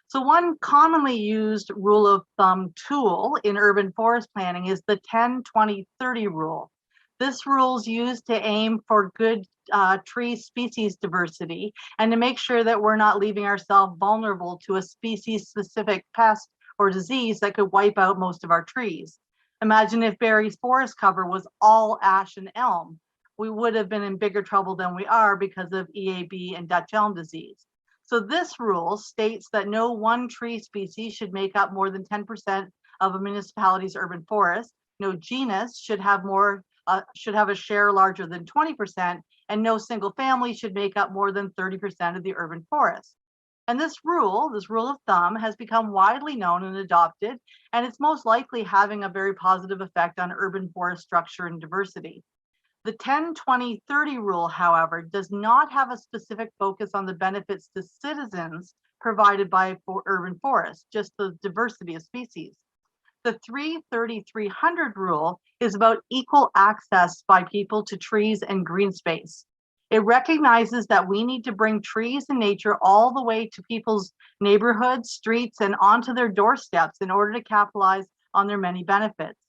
So one commonly used rule of thumb tool in urban forest planning is the 10-20-30 rule. This rule is used to aim for good tree species diversity and to make sure that we're not leaving ourselves vulnerable to a species specific pest or disease that could wipe out most of our trees. Imagine if Barrie's forest cover was all ash and elm. We would have been in bigger trouble than we are because of EAB and Dutch elm disease. So this rule states that no one tree species should make up more than 10% of a municipality's urban forest. No genus should have a share larger than 20%, and no single family should make up more than 30% of the urban forest. And this rule of thumb, has become widely known and adopted, and it's most likely having a very positive effect on urban forest structure and diversity. The 10-20-30 rule, however, does not have a specific focus on the benefits to citizens provided by urban forests, just the diversity of species. The 3-30-300 rule is about equal access by people to trees and green space. It recognizes that we need to bring trees and nature all the way to people's neighborhoods, streets, and onto their doorsteps in order to capitalize on their many benefits.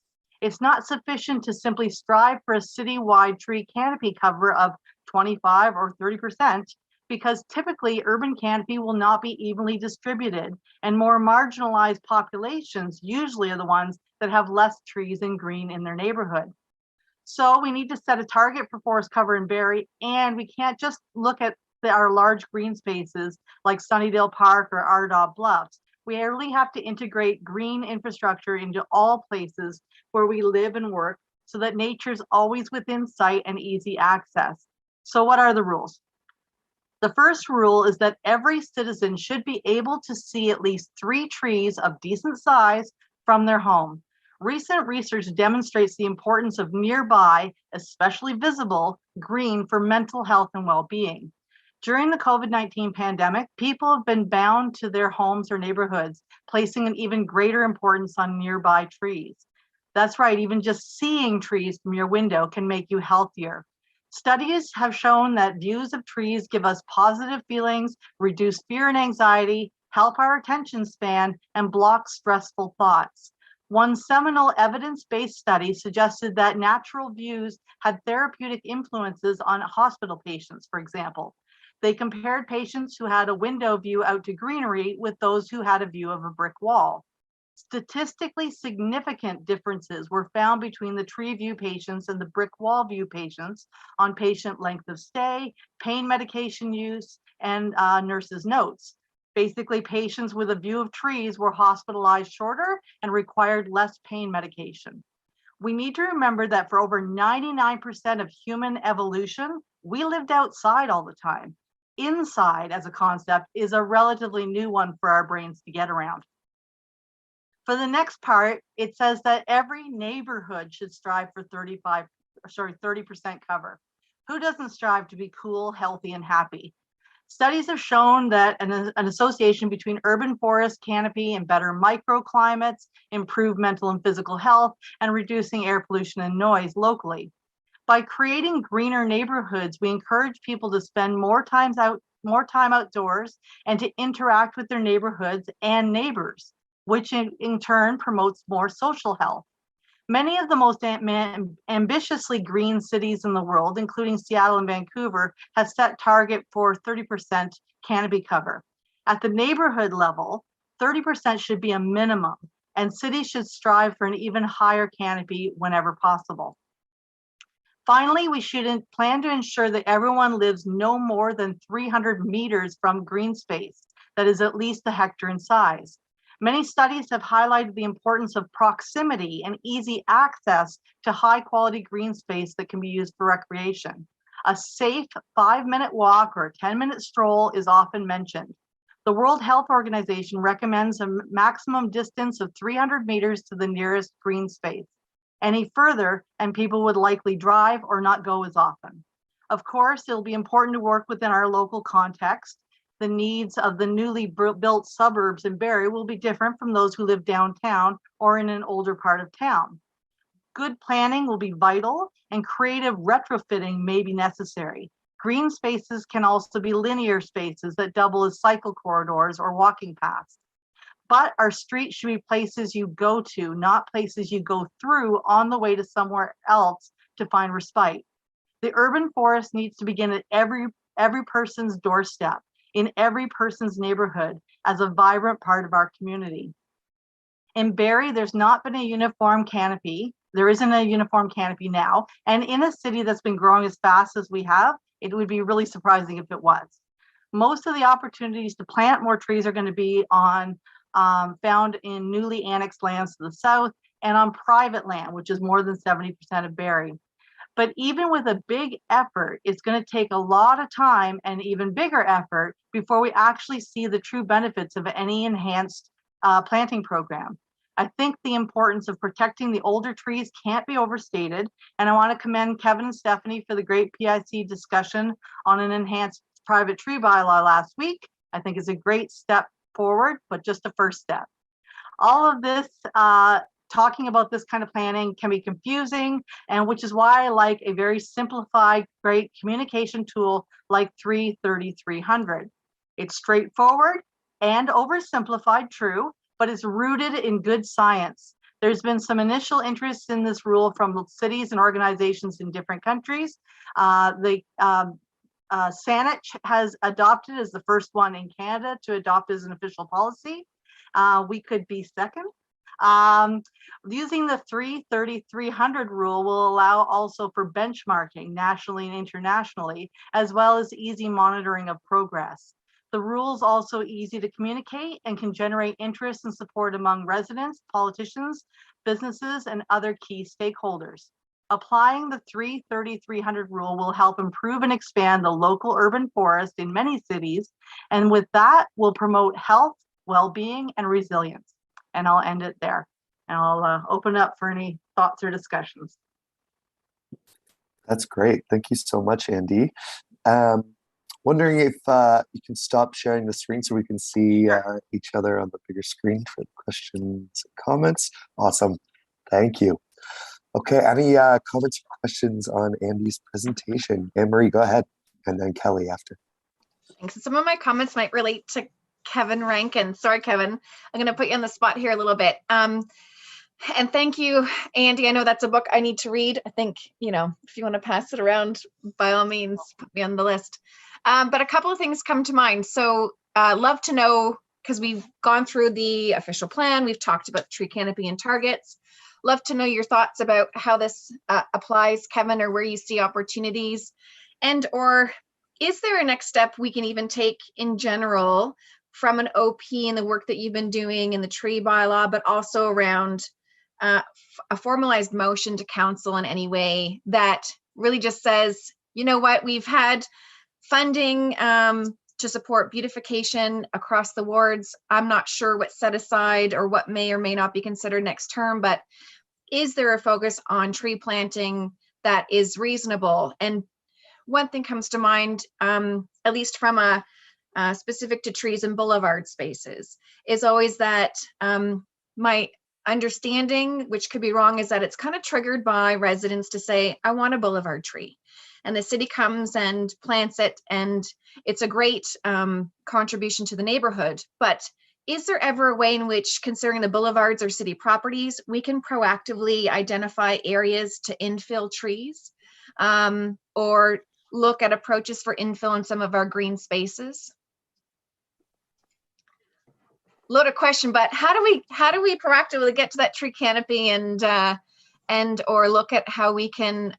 It's not sufficient to simply strive for a citywide tree canopy cover of 25 or 30%, because typically urban canopy will not be evenly distributed, and more marginalized populations usually are the ones that have less trees and green in their neighborhood. So we need to set a target for forest cover in Barrie, and we can't just look at our large green spaces like Sunnydale Park or Ardagh Bluffs. We really have to integrate green infrastructure into all places where we live and work so that nature's always within sight and easy access. So what are the rules? The first rule is that every citizen should be able to see at least 3 trees of decent size from their home. Recent research demonstrates the importance of nearby, especially visible, green for mental health and well-being. During the COVID-19 pandemic, people have been bound to their homes or neighborhoods, placing an even greater importance on nearby trees. That's right, even just seeing trees from your window can make you healthier. Studies have shown that views of trees give us positive feelings, reduce fear and anxiety, help our attention span, and block stressful thoughts. One seminal evidence-based study suggested that natural views had therapeutic influences on hospital patients, for example. They compared patients who had a window view out to greenery with those who had a view of a brick wall. Statistically significant differences were found between the tree view patients and the brick wall view patients on patient length of stay, pain medication use, and nurses' notes. Basically, patients with a view of trees were hospitalized shorter and required less pain medication. We need to remember that for over 99% of human evolution, we lived outside all the time. Inside as a concept is a relatively new one for our brains to get around. For the next part, it says that every neighborhood should strive for 30% cover. Who doesn't strive to be cool, healthy, and happy? Studies have shown that an association between urban forest canopy and better microclimates, improved mental and physical health, and reducing air pollution and noise locally. By creating greener neighborhoods, we encourage people to spend more time outdoors and to interact with their neighborhoods and neighbors, which in turn promotes more social health. Many of the most ambitiously green cities in the world, including Seattle and Vancouver, have set target for 30% canopy cover. At the neighborhood level, 30% should be a minimum, and cities should strive for an even higher canopy whenever possible. Finally, we should plan to ensure that everyone lives no more than 300 meters from green space that is at least a hectare in size. Many studies have highlighted the importance of proximity and easy access to high quality green space that can be used for recreation. A safe 5-minute walk or a 10-minute stroll is often mentioned. The World Health Organization recommends a maximum distance of 300 meters to the nearest green space. Any further, and people would likely drive or not go as often. Of course, it'll be important to work within our local context. The needs of the newly built suburbs in Barrie will be different from those who live downtown or in an older part of town. Good planning will be vital, and creative retrofitting may be necessary. Green spaces can also be linear spaces that double as cycle corridors or walking paths. But our streets should be places you go to, not places you go through on the way to somewhere else to find respite. The urban forest needs to begin at every person's doorstep, in every person's neighborhood, as a vibrant part of our community. In Barrie, there's not been a uniform canopy. There isn't a uniform canopy now. And in a city that's been growing as fast as we have, it would be really surprising if it was. Most of the opportunities to plant more trees are going to be on found in newly annexed lands to the south and on private land, which is more than 70% of Barrie. But even with a big effort, it's going to take a lot of time and even bigger effort before we actually see the true benefits of any enhanced planting program. I think the importance of protecting the older trees can't be overstated. And I want to commend Kevin and Stephanie for the great PIC discussion on an enhanced private tree bylaw last week. I think it's a great step forward, but just a first step. All of this, talking about this kind of planning can be confusing, and which is why I like a very simplified, great communication tool like 33300. It's straightforward and oversimplified, true, but it's rooted in good science. There's been some initial interest in this rule from cities and organizations in different countries. Saanich has adopted as the first one in Canada to adopt as an official policy. We could be second. Using the 33300 rule will allow also for benchmarking nationally and internationally, as well as easy monitoring of progress. The rule is also easy to communicate and can generate interest and support among residents, politicians, businesses, and other key stakeholders. Applying the 33300 rule will help improve and expand the local urban forest in many cities, and with that will promote health, well-being, and resilience. And I'll end it there. And I'll open up for any thoughts or discussions. That's great. Thank you so much, Andy. Wondering if you can stop sharing the screen so we can see each other on the bigger screen for the questions and comments. Awesome. Thank you. Okay, any comments or questions on Andy's presentation? Anne-Marie, go ahead. And then Kelly after. Thanks. Some of my comments might relate to Kevin Rankin. Sorry, Kevin. I'm going to put you on the spot here a little bit. And thank you, Andy. I know that's a book I need to read. I think, you know, if you want to pass it around, by all means, put me on the list. But a couple of things come to mind. So love to know, because we've gone through the official plan, we've talked about tree canopy and targets. Love to know your thoughts about how this applies, Kevin, or where you see opportunities. And or is there a next step we can even take in general from an OP and the work that you've been doing in the tree bylaw, but also around a formalized motion to council in any way that really just says, you know what, we've had funding to support beautification across the wards. I'm not sure what's set aside or what may or may not be considered next term, but is there a focus on tree planting that is reasonable? And one thing comes to mind, at least from a specific to trees and boulevard spaces, is always that my understanding, which could be wrong, is that it's kind of triggered by residents to say, I want a boulevard tree. And the city comes and plants it, and it's a great contribution to the neighborhood. But is there ever a way in which, considering the boulevards are city properties, we can proactively identify areas to infill trees or look at approaches for infill in some of our green spaces? Loaded question, but how do we proactively get to that tree canopy and or look at how we can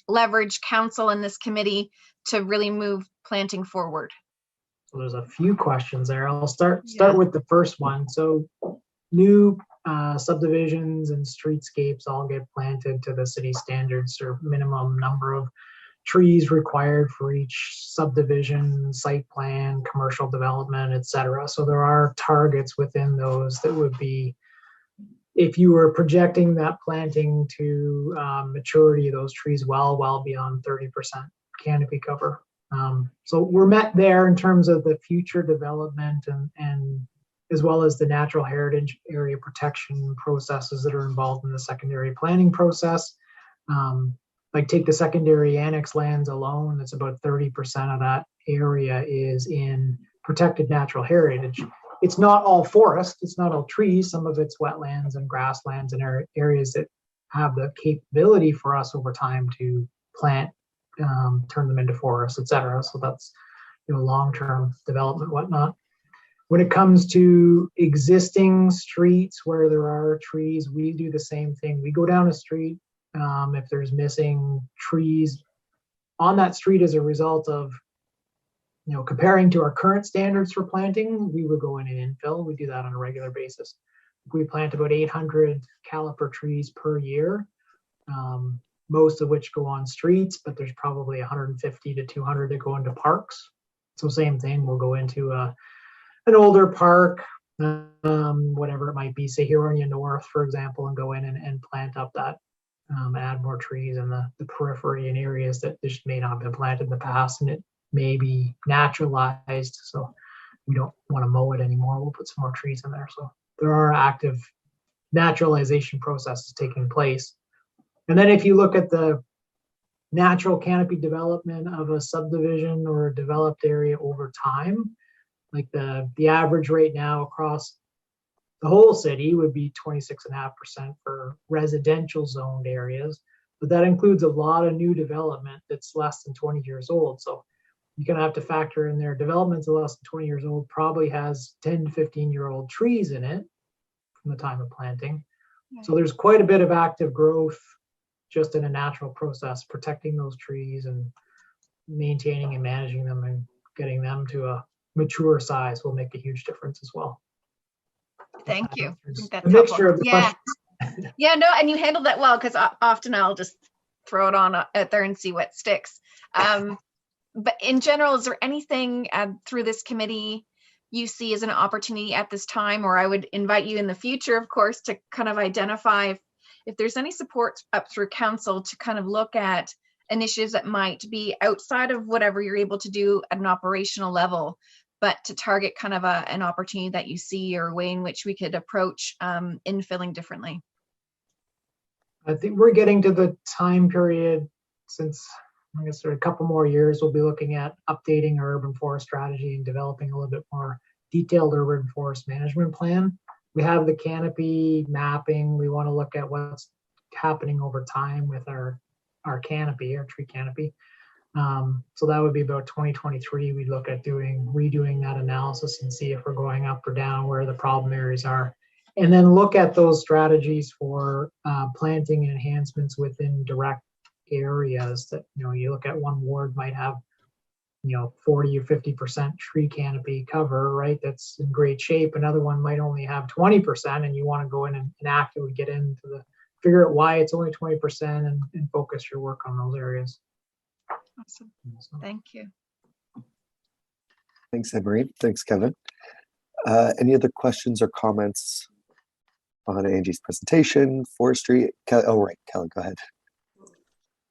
leverage council and this committee to really move planting forward? So there's a few questions there. I'll start with the first one. So new subdivisions and streetscapes all get planted to the city standards or minimum number of trees required for each subdivision, site plan, commercial development, etc. So there are targets within those that would be, if you were projecting that planting to maturity of those trees well beyond 30% canopy cover. So we're met there in terms of the future development and as well as the natural heritage area protection processes that are involved in the secondary planning process. like take the secondary annex lands alone, it's about 30% of that area is in protected natural heritage. It's not all forest, it's not all trees, some of it's wetlands and grasslands and areas that have the capability for us over time to plant, turn them into forests, etc. So that's, you know, long-term development, whatnot. When it comes to existing streets where there are trees, we do the same thing. We go down a street, if there's missing trees on that street as a result of, you know, comparing to our current standards for planting, we would go in and infill. We do that on a regular basis. We plant about 800 caliper trees per year, most of which go on streets, but there's probably 150 to 200 that go into parks. So same thing, we'll go into an older park, whatever it might be, say Huronia North, for example, and go in and plant up that, add more trees in the periphery and areas that just may not have been planted in the past, and it may be naturalized, so we don't want to mow it anymore. We'll put some more trees in there. So there are active naturalization processes taking place. And then if you look at the natural canopy development of a subdivision or a developed area over time, like the average rate now across the whole city would be 26.5% for residential zoned areas, but that includes a lot of new development that's less than 20 years old. So you're gonna have to factor in there developments of less than 20 years old probably has 10 to 15-year-old trees in it from the time of planting. So there's quite a bit of active growth just in a natural process, protecting those trees and maintaining and managing them and getting them to a mature size will make a huge difference as well. Thank you. I think that's a mixture helpful. of the Yeah. questions. Yeah, no, and you handled that well, because often I'll just throw it on out there and see what sticks. But in general, is there anything through this committee you see as an opportunity at this time, or I would invite you in the future, of course, to kind of identify if there's any support up through council to kind of look at initiatives that might be outside of whatever you're able to do at an operational level, but to target kind of an opportunity that you see or a way in which we could approach infilling differently. I think we're getting to the time period since, I guess, a couple more years, we'll be looking at updating our urban forest strategy and developing a little bit more detailed urban forest management plan. We have the canopy mapping. We want to look at what's happening over time with our canopy, our tree canopy. So that would be about 2023. We'd look at redoing that analysis and see if we're going up or down, where the problem areas are, and then look at those strategies for planting enhancements within direct areas that, you know, you look at one ward might have, you know, 40 or 50% tree canopy cover, right? That's in great shape. Another one might only have 20%, and you want to go in and actively get into figure out why it's only 20% and focus your work on those areas. Awesome. Thank you. Thanks, Anne-Marie. Thanks, Kevin. Any other questions or comments on Angie's presentation, forestry? Oh, right, Kelly, go ahead.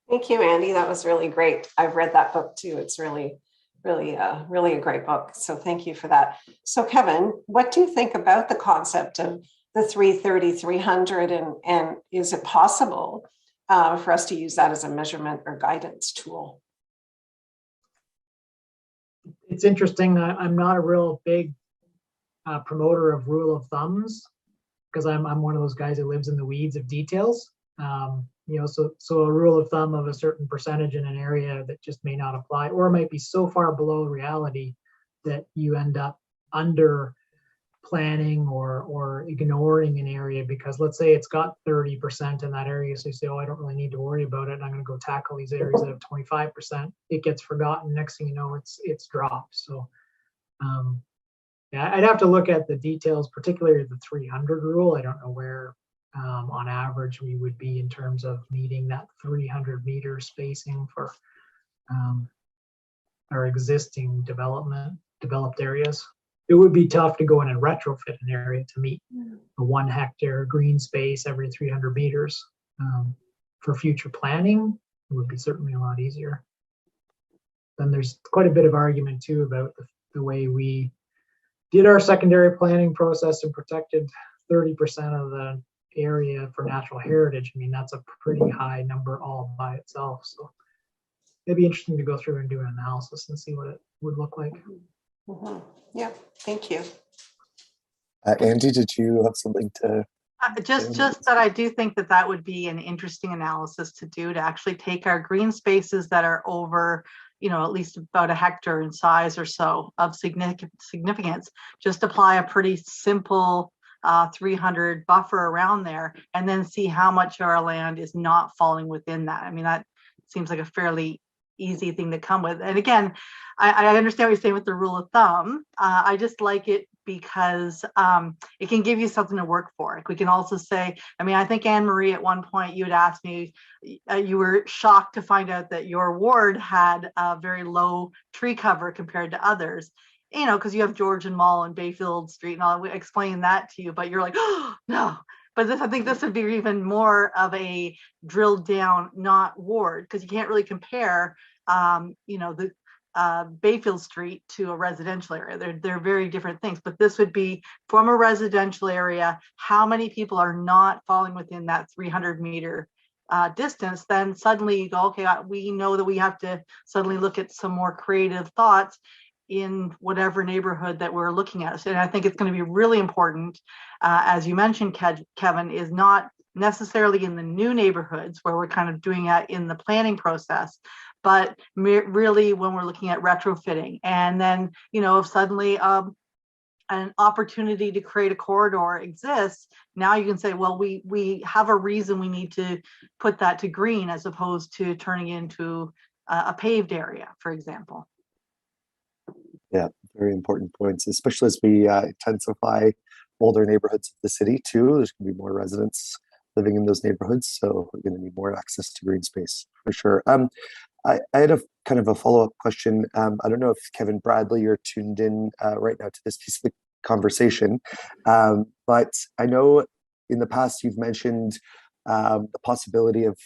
Thank you, Andy. That was really great. I've read that book too. It's really a great book. So thank you for that. So Kevin, what do you think about the concept of the 330, 300, and is it possible for us to use that as a measurement or guidance tool? It's interesting. I'm not a real big promoter of rule of thumbs, because I'm one of those guys that lives in the weeds of details. You know, so a rule of thumb of a certain percentage in an area that just may not apply, or might be so far below reality that you end up under planning or ignoring an area, because let's say it's got 30% in that area, so you say, oh, I don't really need to worry about it, I'm going to go tackle these areas that have 25%. It gets forgotten. Next thing you know, it's dropped. So yeah, I'd have to look at the details, particularly the 300 rule. I don't know where on average we would be in terms of meeting that 300 meter spacing for our existing developed areas. It would be tough to go in and retrofit an area to meet a 1 hectare green space every 300 meters. For future planning, it would be certainly a lot easier. Then there's quite a bit of argument too about the way we did our secondary planning process and protected 30% of the area for natural heritage, I mean, that's a pretty high number all by itself. So it'd be interesting to go through and do an analysis and see what it would look like. Mm-hmm. Yeah, thank you. Andy, did you have something to? Just that I do think that that would be an interesting analysis to do, to actually take our green spaces that are over, at least about a hectare in size or so of significance, just apply a pretty simple 300 buffer around there, and then see how much of our land is not falling within that. I mean, that seems like a fairly easy thing to come with. And again, I understand what you're saying with the rule of thumb. I just like it because it can give you something to work for. We can also say, I mean, I think Anne Marie, at one point you had asked me, you were shocked to find out that your ward had a very low tree cover compared to others, because you have Georgian Mall and Bayfield Street and all. We explained that to you, but you're like, oh no. But I think this would be even more of a drilled down, not ward, because you can't really compare, the Bayfield Street to a residential area. They're very different things, but this would be from a residential area, how many people are not falling within that 300-meter distance. Then suddenly you go, okay, we know that we have to suddenly look at some more creative thoughts in whatever neighborhood that we're looking at. And I think it's going to be really important, as you mentioned, Kevin, is not necessarily in the new neighborhoods where we're kind of doing that in the planning process, but really when we're looking at retrofitting. And then, if suddenly an opportunity to create a corridor exists, now you can say, well, we have a reason we need to put that to green as opposed to turning into a paved area, for example. Yeah, very important points, especially as we intensify older neighborhoods of the city too. There's going to be more residents living in those neighborhoods, so we're going to need more access to green space for sure. I had a kind of a follow-up question. I don't know if Kevin Bradley, you're tuned in right now to this piece of the conversation, but I know in the past you've mentioned the possibility of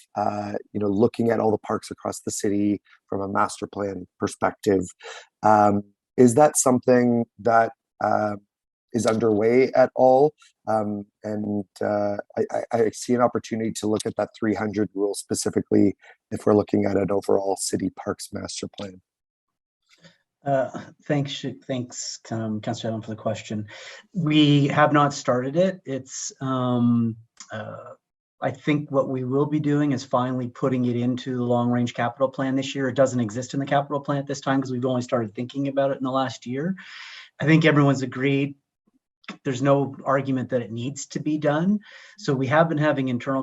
looking at all the parks across the city from a master plan perspective. Is that something that is underway at all? I see an opportunity to look at that 300 rule specifically if we're looking at an overall city parks master plan. Thanks, Councillor Allen, for the question. We have not started it. It's I think what we will be doing is finally putting it into the long-range capital plan this year. It doesn't exist in the capital plan at this time because we've only started thinking about it in the last year. I think everyone's agreed. There's no argument that it needs to be done. So we have been having internal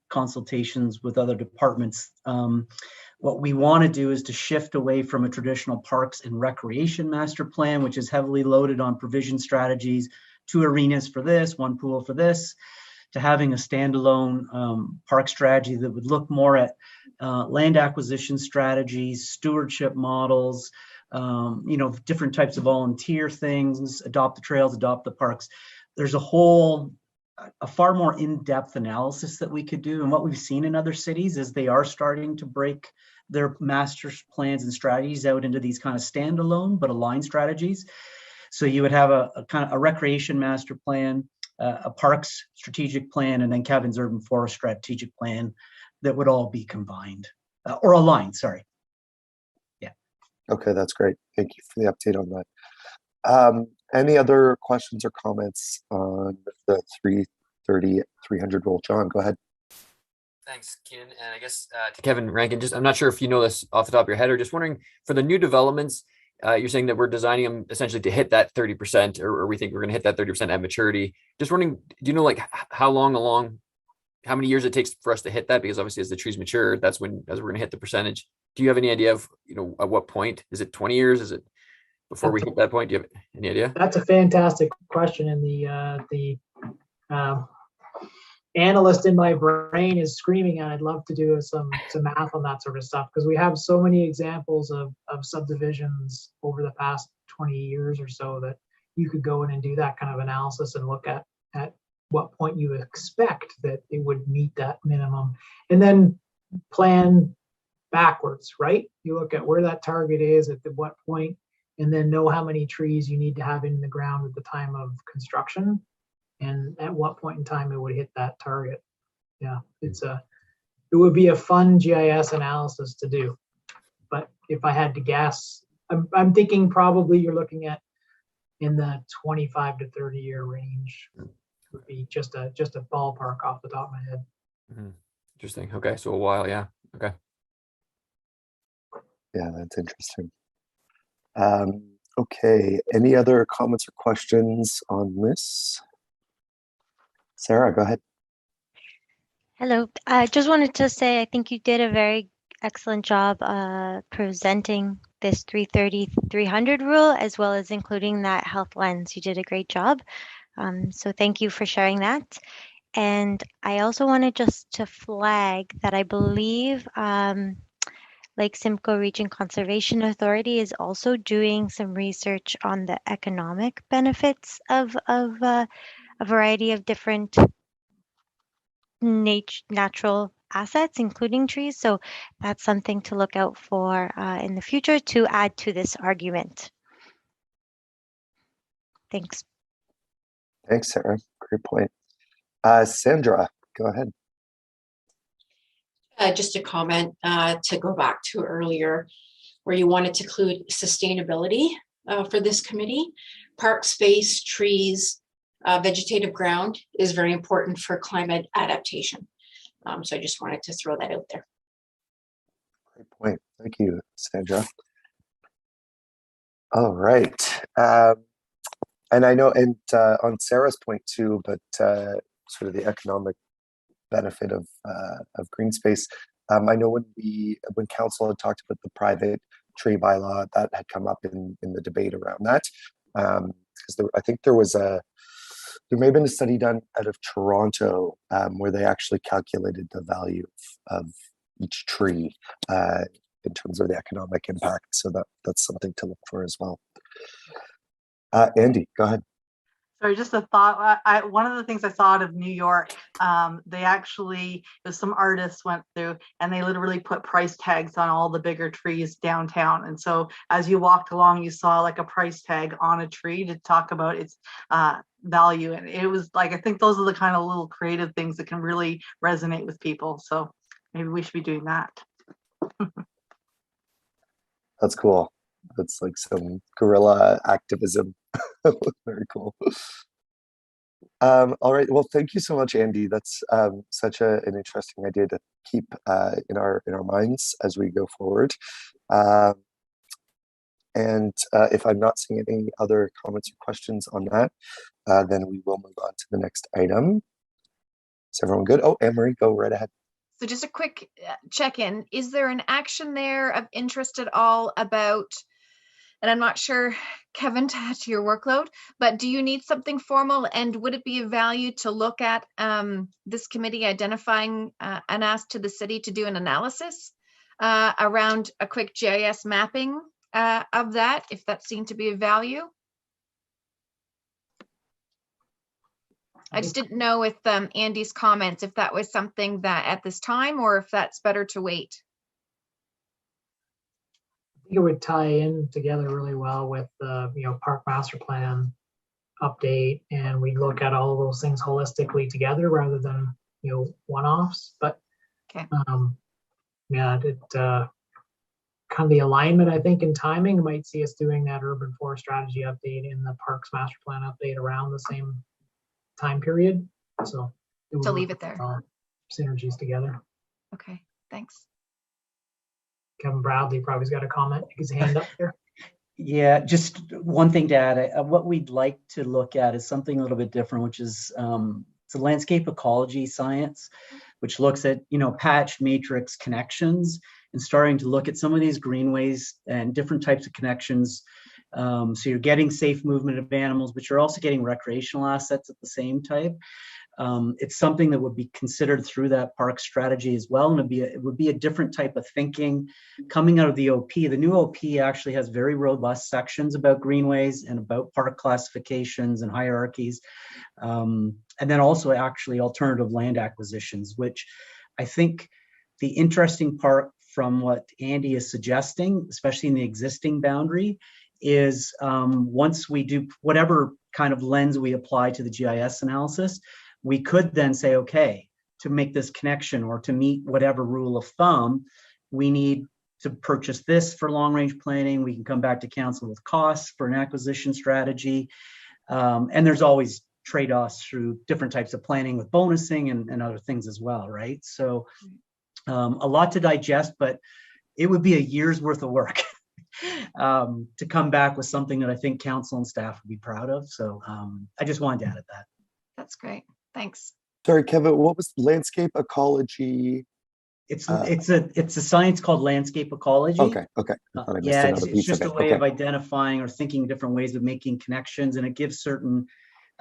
consultations with other departments. What we want to do is to shift away from a traditional parks and recreation master plan, which is heavily loaded on provision strategies, 2 arenas for this, 1 pool for this, to having a standalone park strategy that would look more at land acquisition strategies, stewardship models, different types of volunteer things, adopt the trails, adopt the parks. There's a far more in-depth analysis that we could do. And what we've seen in other cities is they are starting to break their master plans and strategies out into these kind of standalone but aligned strategies. So you would have a kind of a recreation master plan, a parks strategic plan, and then Kevin's urban forest strategic plan that would all be combined or aligned, sorry. Yeah. Okay, that's great. Thank you for the update on that. Any other questions or comments on the 300 rule? John, go ahead. Thanks, Keenan. And I guess to Kevin Rankin, I'm not sure if you know this off the top of your head, or just wondering for the new developments, you're saying that we're designing them essentially to hit that 30%, or we think we're going to hit that 30% at maturity. Just wondering, do you know how many years it takes for us to hit that? Because obviously as the trees mature, as we're going to hit the percentage. Do you have any idea of, at what point? Is it 20 years? Is it before we hit that point? Do you have any idea? That's a fantastic question. And the analyst in my brain is screaming, and I'd love to do some math on that sort of stuff, because we have so many examples of subdivisions over the past 20 years or so that you could go in and do that kind of analysis and look at what point you expect that it would meet that minimum, and then plan backwards, right? You look at where that target is at what point, and then know how many trees you need to have in the ground at the time of construction. and at what point in time it would hit that target. Yeah, it would be a fun GIS analysis to do. But if I had to guess, I'm thinking probably you're looking at in the 25 to 30 year range. Would be just a ballpark off the top of my head. Mm-hmm. Interesting. Okay, so a while, yeah. Okay. Yeah, that's interesting. Okay, any other comments or questions on this? Sarah, go ahead. Hello. I just wanted to say I think you did a very excellent job presenting this 330-300 rule, as well as including that health lens. You did a great job. So thank you for sharing that. And I also wanted just to flag that I believe Lake Simcoe Region Conservation Authority is also doing some research on the economic benefits of a variety of different natural assets, including trees. So that's something to look out for in the future to add to this argument. Thanks. Thanks, Sarah. Great point. Sandra, go ahead. Just a comment to go back to earlier, where you wanted to include sustainability for this committee. Park space, trees, vegetative ground is very important for climate adaptation. So I just wanted to throw that out there. Great point. Thank you, Sandra. All right. And I know, and on Sarah's point too, but sort of the economic benefit of green space. I know when council had talked about the private tree bylaw, that had come up in the debate around that. Because I think there may have been a study done out of Toronto where they actually calculated the value of each tree in terms of the economic impact. So that's something to look for as well. Andy, go ahead. Sorry, just a thought. One of the things I saw out of New York, they actually, some artists went through and they literally put price tags on all the bigger trees downtown. And so as you walked along, you saw like a price tag on a tree to talk about its value. And it was like, I think those are the kind of little creative things that can really resonate with people. So maybe we should be doing that. That's cool. That's like some guerrilla activism. Very cool. All right. Well, thank you so much, Andy. That's such an interesting idea to keep in our minds as we go forward. And if I'm not seeing any other comments or questions on that, then we will move on to the next item. Is everyone good? Oh, Anne-Marie, go right ahead. So just a quick check-in. Is there an action there of interest at all about, and I'm not sure, Kevin, to add to your workload, but do you need something formal, and would it be of value to look at this committee identifying and ask to the city to do an analysis around a quick GIS mapping of that, if that seemed to be of value? I just didn't know with Andy's comments, if that was something that at this time, or if that's better to wait. It would tie in together really well with the park master plan update, and we look at all of those things holistically together rather than one-offs. But okay. Yeah, it kind of the alignment, I think, in timing might see us doing that urban forest strategy update in the parks master plan update around the same time period. So to leave it there. Synergies together. Okay, thanks. Kevin Bradley probably's got a comment. His hand up there. Yeah, just one thing to add. What we'd like to look at is something a little bit different, which is it's a landscape ecology science, which looks at patch matrix connections and starting to look at some of these greenways and different types of connections. So you're getting safe movement of animals, but you're also getting recreational assets at the same time. It's something that would be considered through that park strategy as well, and it would be a different type of thinking coming out of the OP. The new OP actually has very robust sections about greenways and about park classifications and hierarchies, and then also actually alternative land acquisitions, which I think the interesting part from what Andy is suggesting, especially in the existing boundary, is once we do whatever kind of lens we apply to the GIS analysis, we could then say, okay, to make this connection or to meet whatever rule of thumb, we need to purchase this for long range planning. We can come back to council with costs for an acquisition strategy. And there's always trade-offs through different types of planning with bonusing and other things as well, right? So a lot to digest, but it would be a year's worth of work to come back with something that I think council and staff would be proud of. So I just wanted to add that. That's great. Thanks. Sorry, Kevin, what was landscape ecology? It's a science called landscape ecology. Okay. I thought I missed Yeah, another it's piece just of a it. way Okay. of identifying or thinking different ways of making connections, and it gives certain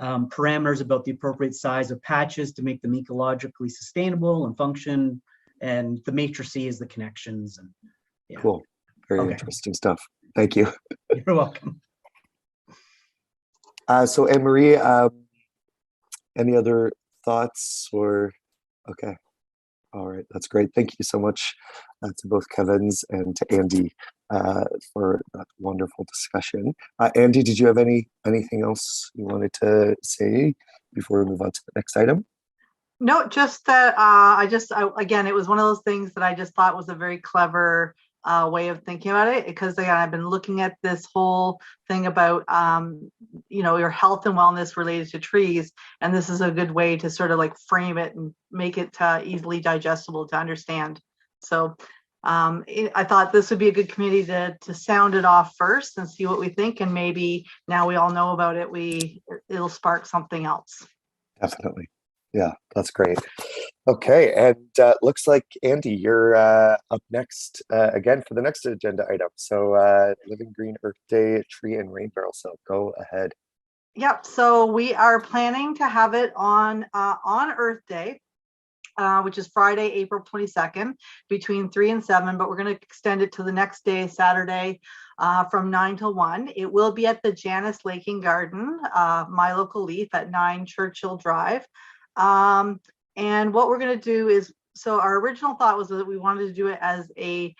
parameters about the appropriate size of patches to make them ecologically sustainable and function. And the matrices is the connections. And yeah. Cool. Very Okay. interesting stuff. Thank you. You're welcome. So Anne Marie, any other thoughts or okay. All right, that's great. Thank you so much to both Kevin's and to Andy for that wonderful discussion. Andy, did you have anything else you wanted to say before we move on to the next item? No, just that again, it was one of those things that I just thought was a very clever way of thinking about it, because again, I've been looking at this whole thing about your health and wellness related to trees, and this is a good way to sort of like frame it and make it easily digestible to understand. So I thought this would be a good committee to sound it off first and see what we think, and maybe now we all know about it, it'll spark something else. Definitely. Yeah, that's great. Okay, and looks like Andy, you're up next again for the next agenda item. So Living Green Earth Day, tree and rain barrel. So go ahead. Yep. So we are planning to have it on Earth Day, which is Friday, April 22nd, between 3 and 7. But we're going to extend it to the next day, Saturday, from 9 to 1. It will be at the Janice Laking Garden, My Local Leaf at 9 Churchill Drive. And what we're going to do is, so our original thought was that we wanted to do it as a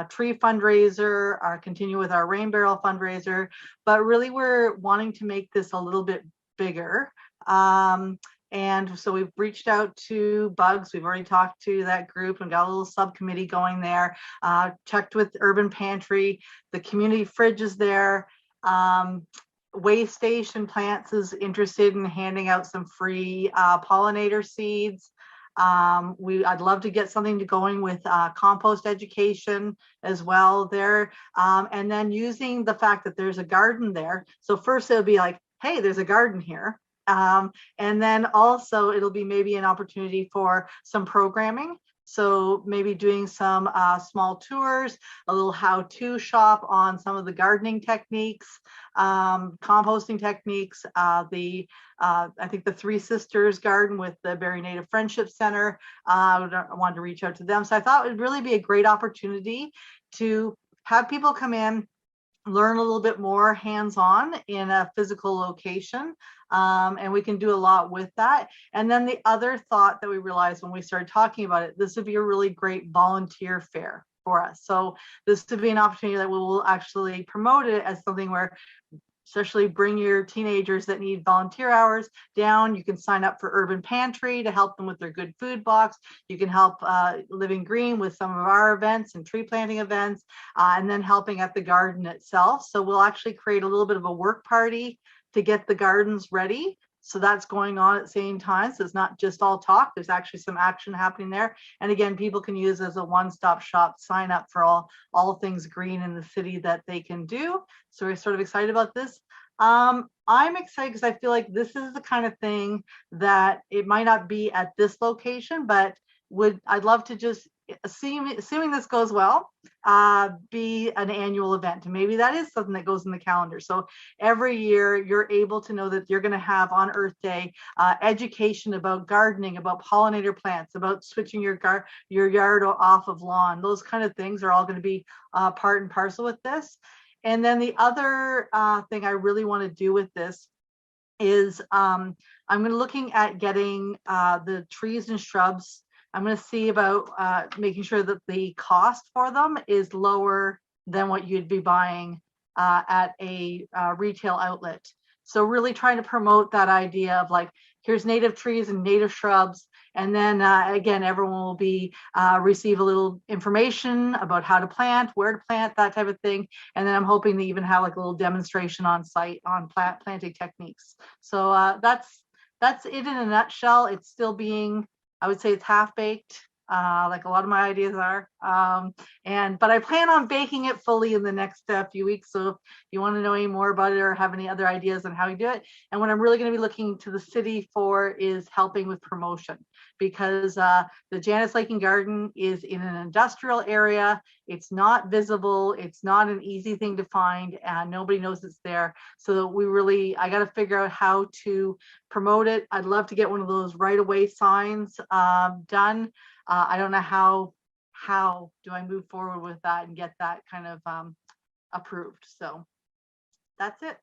tree fundraiser, continue with our rain barrel fundraiser, but really we're wanting to make this a little bit bigger. And so we've reached out to Bugs. We've already talked to that group and got a little subcommittee going there, checked with Urban Pantry, the community fridge is there. Way Station Plants is interested in handing out some free pollinator seeds. I'd love to get something going with compost education as well there. And then using the fact that there's a garden there. So first it'll be like, hey, there's a garden here. And then also it'll be maybe an opportunity for some programming. So maybe doing some small tours, a little how-to shop on some of the gardening techniques, composting techniques. I think the Three Sisters Garden with the Barrie Native Friendship Center, I wanted to reach out to them. So I thought it would really be a great opportunity to have people come in, learn a little bit more hands-on in a physical location. And we can do a lot with that. And then the other thought that we realized when we started talking about it, this would be a really great volunteer fair for us. So this would be an opportunity that we will actually promote it as something where, especially bring your teenagers that need volunteer hours down. You can sign up for Urban Pantry to help them with their good food box. You can help Living Green with some of our events and tree planting events, and then helping at the garden itself. So we'll actually create a little bit of a work party to get the gardens ready. So that's going on at the same time. So it's not just all talk, there's actually some action happening there. And again, people can use as a one-stop shop, sign up for all things green in the city that they can do. So we're sort of excited about this. I'm excited because I feel like this is the kind of thing that it might not be at this location, but I'd love to just, assuming this goes well, be an annual event. And maybe that is something that goes in the calendar. So every year you're able to know that you're going to have on Earth Day education about gardening, about pollinator plants, about switching your yard off of lawn. Those kind of things are all going to be part and parcel with this. And then the other thing I really want to do with this is I'm going to looking at getting the trees and shrubs. I'm going to see about making sure that the cost for them is lower than what you'd be buying at a retail outlet. So really trying to promote that idea of like, here's native trees and native shrubs. And then again, everyone will be receive a little information about how to plant, where to plant, that type of thing. And then I'm hoping to even have like a little demonstration on site on planting techniques. So that's it in a nutshell. It's still being, I would say it's half baked, like a lot of my ideas are. But I plan on baking it fully in the next few weeks. So if you want to know any more about it or have any other ideas on how we do it, and what I'm really going to be looking to the city for is helping with promotion, because the Janice Lake and Garden is in an industrial area. It's not visible. It's not an easy thing to find, and nobody knows it's there. So I got to figure out how to promote it. I'd love to get one of those right away signs done. I don't know how do I move forward with that and get that kind of approved. So that's it.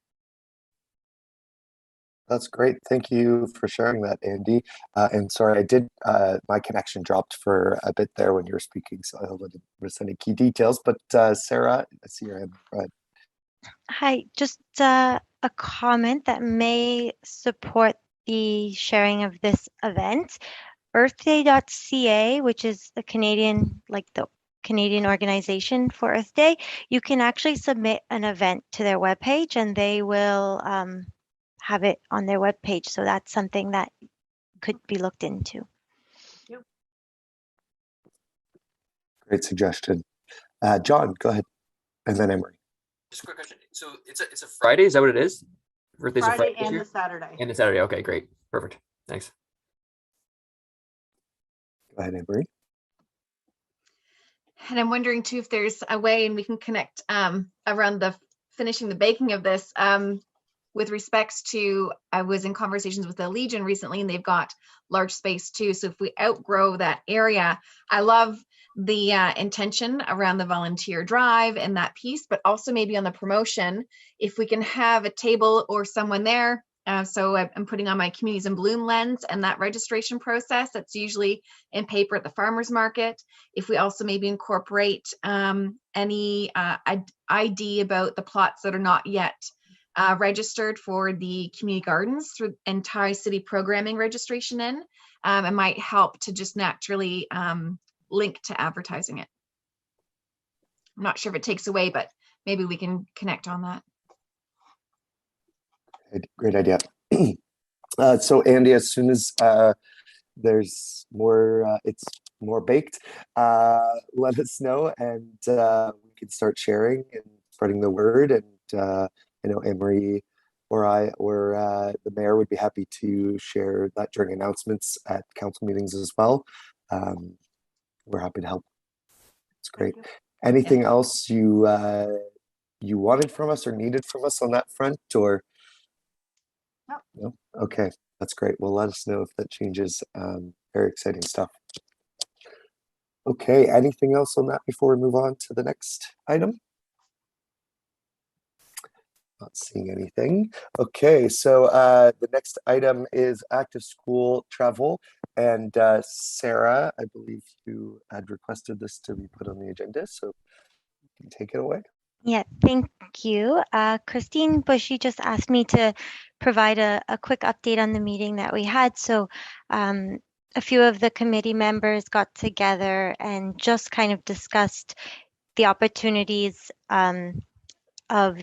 That's great. Thank you for sharing that, Andy. And sorry, I did, my connection dropped for a bit there when you were speaking, so I wasn't miss any key details. But Sarah, I see your hand. Go ahead. Hi, just a comment that may support the sharing of this event. Earthday.ca, which is the Canadian organization for Earth Day, you can actually submit an event to their webpage and they will have it on their webpage. So that's something that could be looked into. Great suggestion. John, go ahead. And then Emery. Just a quick question. So it's a Friday, is that what it is? Birthday's a Friday Friday and the Saturday. And the Saturday. Okay, great. Perfect. Thanks. Go ahead, Emery. And I'm wondering too if there's a way, and we can connect around the finishing the baking of this. With respects to, I was in conversations with the Legion recently, and they've got large space too. So if we outgrow that area, I love the intention around the volunteer drive and that piece, but also maybe on the promotion, if we can have a table or someone there. So I'm putting on my Communities in Bloom lens and that registration process that's usually in paper at the farmer's market. If we also maybe incorporate any ID about the plots that are not yet registered for the community gardens through and tie city programming registration in, it might help to just naturally link to advertising it. I'm not sure if it takes away, but maybe we can connect on that. Great idea. So Andy, as soon as there's more, it's more baked, let us know, and we can start sharing and spreading the word. And I know Emery or I or the mayor would be happy to share that during announcements at council meetings as well. We're happy to help. It's great. Anything else you wanted from us or needed from us on that front, or? No? Okay, that's great. Well, let us know if that changes. Very exciting stuff. Okay, anything else on that before we move on to the next item? Not seeing anything. Okay, so the next item is active school travel. And Sarah, I believe you had requested this to be put on the agenda, so you can take it away. Yeah, thank you. Christine Bushy just asked me to provide a quick update on the meeting that we had. So a few of the committee members got together and just kind of discussed the opportunities of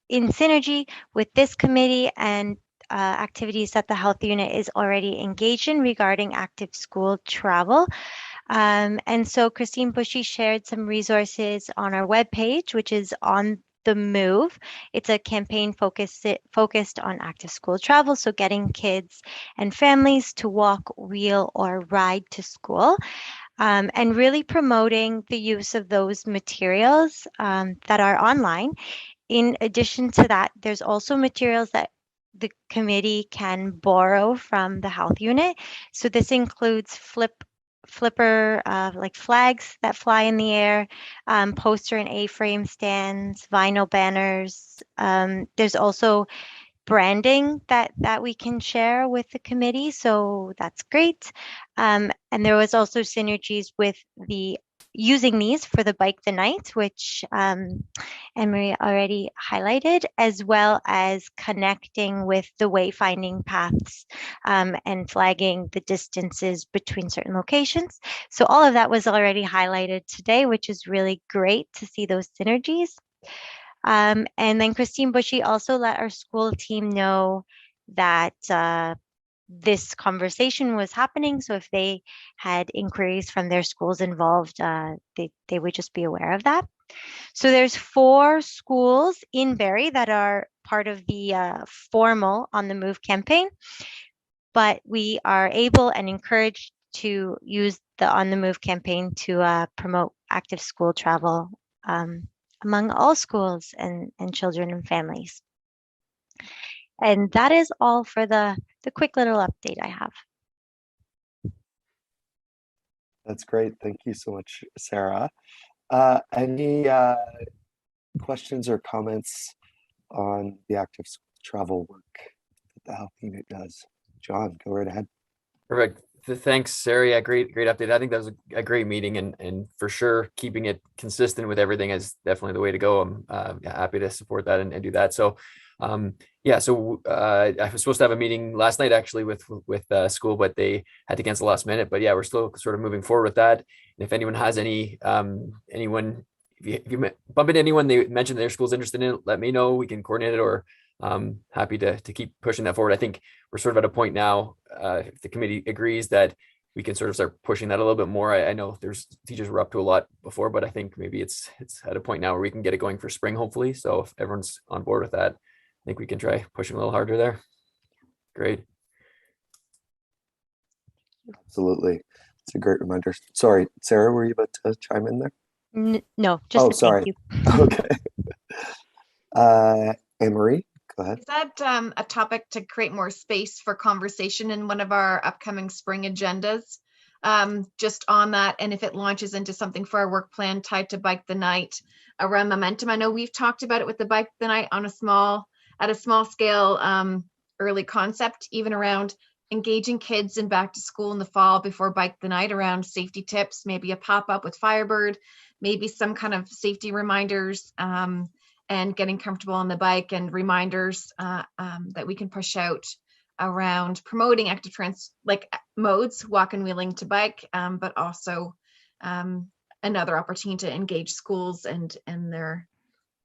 in synergy with this committee and activities that the health unit is already engaged in regarding active school travel. And so Christine Bushy shared some resources on our webpage, which is On the Move. It's a campaign focused on active school travel, so getting kids and families to walk, wheel, or ride to school. And really promoting the use of those materials that are online. In addition to that, there's also materials that the committee can borrow from the health unit. So this includes flipper like flags that fly in the air, poster and A-frame stands, vinyl banners. There's also branding that we can share with the committee, so that's great. And there was also synergies with the using these for the Bike the Night, which Anne-Marie already highlighted, as well as connecting with the wayfinding paths and flagging the distances between certain locations. So all of that was already highlighted today, which is really great to see those synergies. And then Christine Bushy also let our school team know that this conversation was happening. So if they had inquiries from their schools involved, they would just be aware of that. So there's 4 schools in Barrie that are part of the formal On the Move campaign, but we are able and encouraged to use the On the Move campaign to promote active school travel among all schools and children and families. And that is all for the quick little update I have. That's great. Thank you so much, Sarah. Any questions or comments on the active travel work that the health unit does? John, go right ahead. Perfect. Thanks, Sarah. Yeah, great update. I think that was a great meeting, and for sure keeping it consistent with everything is definitely the way to go. I'm happy to support that and do that. So yeah, so I was supposed to have a meeting last night actually with school, but they had to cancel last minute. But yeah, we're still sort of moving forward with that. And if anyone has anyone, if you bump into anyone, they mentioned their school's interested in it, let me know. We can coordinate it, or happy to keep pushing that forward. I think we're sort of at a point now, if the committee agrees, that we can sort of start pushing that a little bit more. I know there's teachers were up to a lot before, but I think maybe it's at a point now where we can get it going for spring, hopefully. So if everyone's on board with that, I think we can try pushing a little harder there. Great. Absolutely. It's a great reminder. Sorry, Sarah, were you about to chime in there? No, just sorry. Thank you. Okay. Anne-Marie, go ahead. Is that a topic to create more space for conversation in one of our upcoming spring agendas? Just on that, and if it launches into something for our work plan tied to Bike the Night around momentum. I know we've talked about it with the Bike the Night on a small scale, early concept, even around engaging kids in back to school in the fall before Bike the Night around safety tips, maybe a pop-up with Firebird, maybe some kind of safety reminders, and getting comfortable on the bike, and reminders that we can push out around promoting active modes, walk and wheeling to bike, but also another opportunity to engage schools and their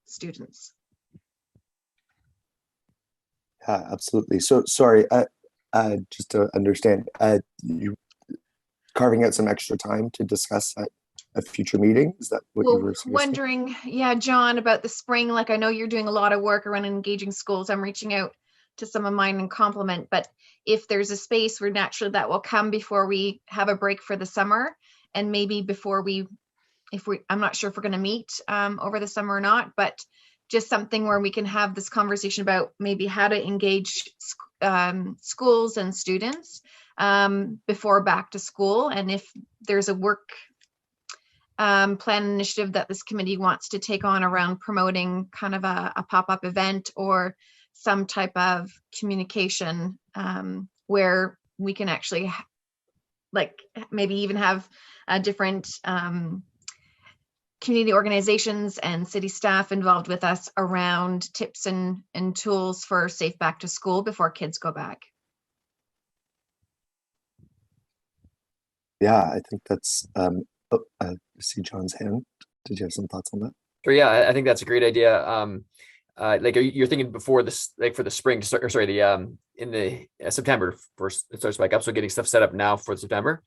students. Yeah, absolutely. So sorry, just to understand, you carving out some extra time to discuss at a future meeting? Is that what you were suggesting? Wondering, yeah, John, about the spring. Like, I know you're doing a lot of work around engaging schools. I'm reaching out to some of mine in compliment, but if there's a space where naturally that will come before we have a break for the summer, and maybe before I'm not sure if we're going to meet over the summer or not, but just something where we can have this conversation about maybe how to engage schools and students before back to school. And if there's a work plan initiative that this committee wants to take on around promoting kind of a pop-up event or some type of communication where we can actually maybe even have different community organizations and city staff involved with us around tips and tools for safe back to school before kids go back. Yeah, I think that's, I see John's hand. Did you have some thoughts on that? Sure, yeah, I think that's a great idea. You're thinking before this, like for the spring, in the September first, it starts back up. So getting stuff set up now for September.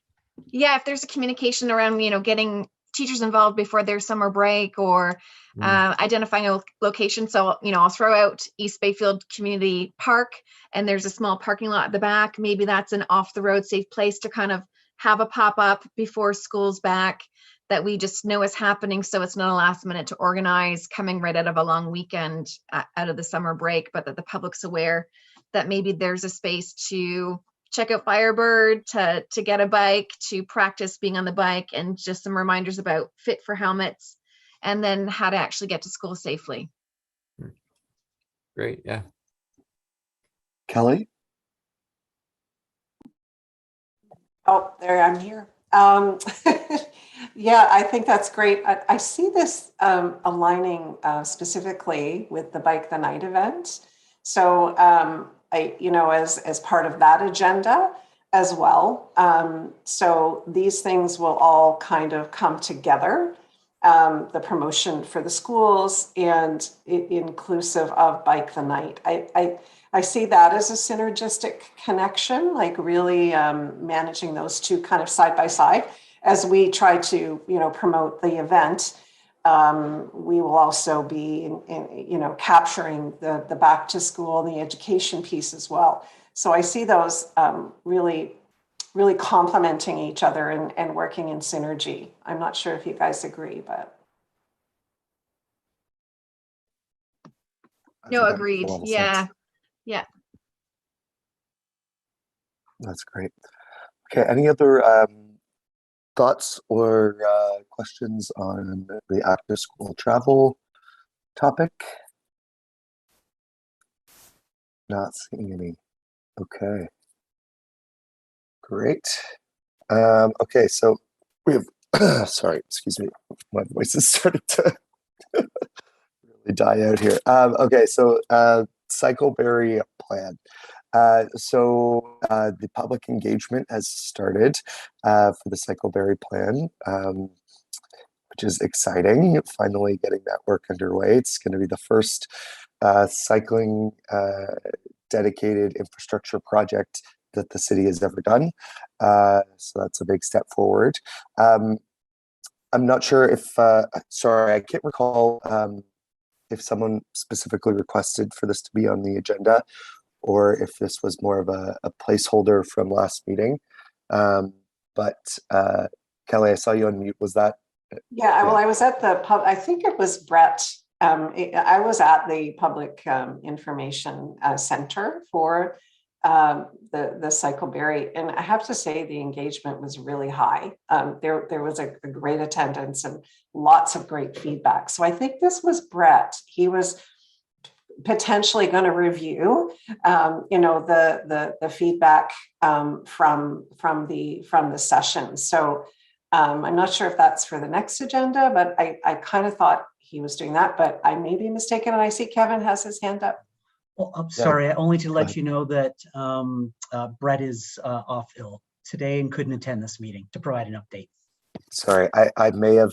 Yeah, if there's a communication around, getting teachers involved before their summer break, or identifying a location. So, I'll throw out East Bayfield Community Park, and there's a small parking lot at the back. Maybe that's an off the road safe place to kind of have a pop-up before school's back that we just know is happening. So it's not a last minute to organize coming right out of a long weekend out of the summer break, but that the public's aware that maybe there's a space to check out Firebird, to get a bike, to practice being on the bike, and just some reminders about fit for helmets, and then how to actually get to school safely. Great, yeah. Kelly? Oh, there, I'm here. Yeah, I think that's great. I see this aligning specifically with the Bike the Night event. So as part of that agenda as well. So these things will all kind of come together. The promotion for the schools and inclusive of Bike the Night. I see that as a synergistic connection, like really managing those two kind of side by side. As we try to, promote the event, we will also be, capturing the back to school and the education piece as well. So I see those really complementing each other and working in synergy. I'm not sure if you guys agree, but. No, agreed. Yeah. Yeah. That's great. Okay, any other thoughts or questions on the after school travel topic? Not seeing any. Okay. Great. Okay, so we have, sorry, excuse me, my voice has started to really die out here. Okay, so Barrie plan. The public engagement has started for the Barrie plan, which is exciting. Finally getting that work underway. It's going to be the first cycling dedicated infrastructure project that the city has ever done. So that's a big step forward. I'm not sure if, sorry, I can't recall if someone specifically requested for this to be on the agenda, or if this was more of a placeholder from last meeting. But Kelly, I saw you on mute. Was that? Yeah, well, I was at the I think it was Brett. I was at the Public Information Center for the Barrie, and I have to say the engagement was really high. There was a great attendance and lots of great feedback. So I think this was Brett. He was potentially going to review, the feedback from the session. So I'm not sure if that's for the next agenda, but I kind of thought he was doing that, but I may be mistaken. And I see Kevin has his hand up. Well, I'm sorry, only to let you know that Brett is off ill today and couldn't attend this meeting to provide an update. Sorry, I may have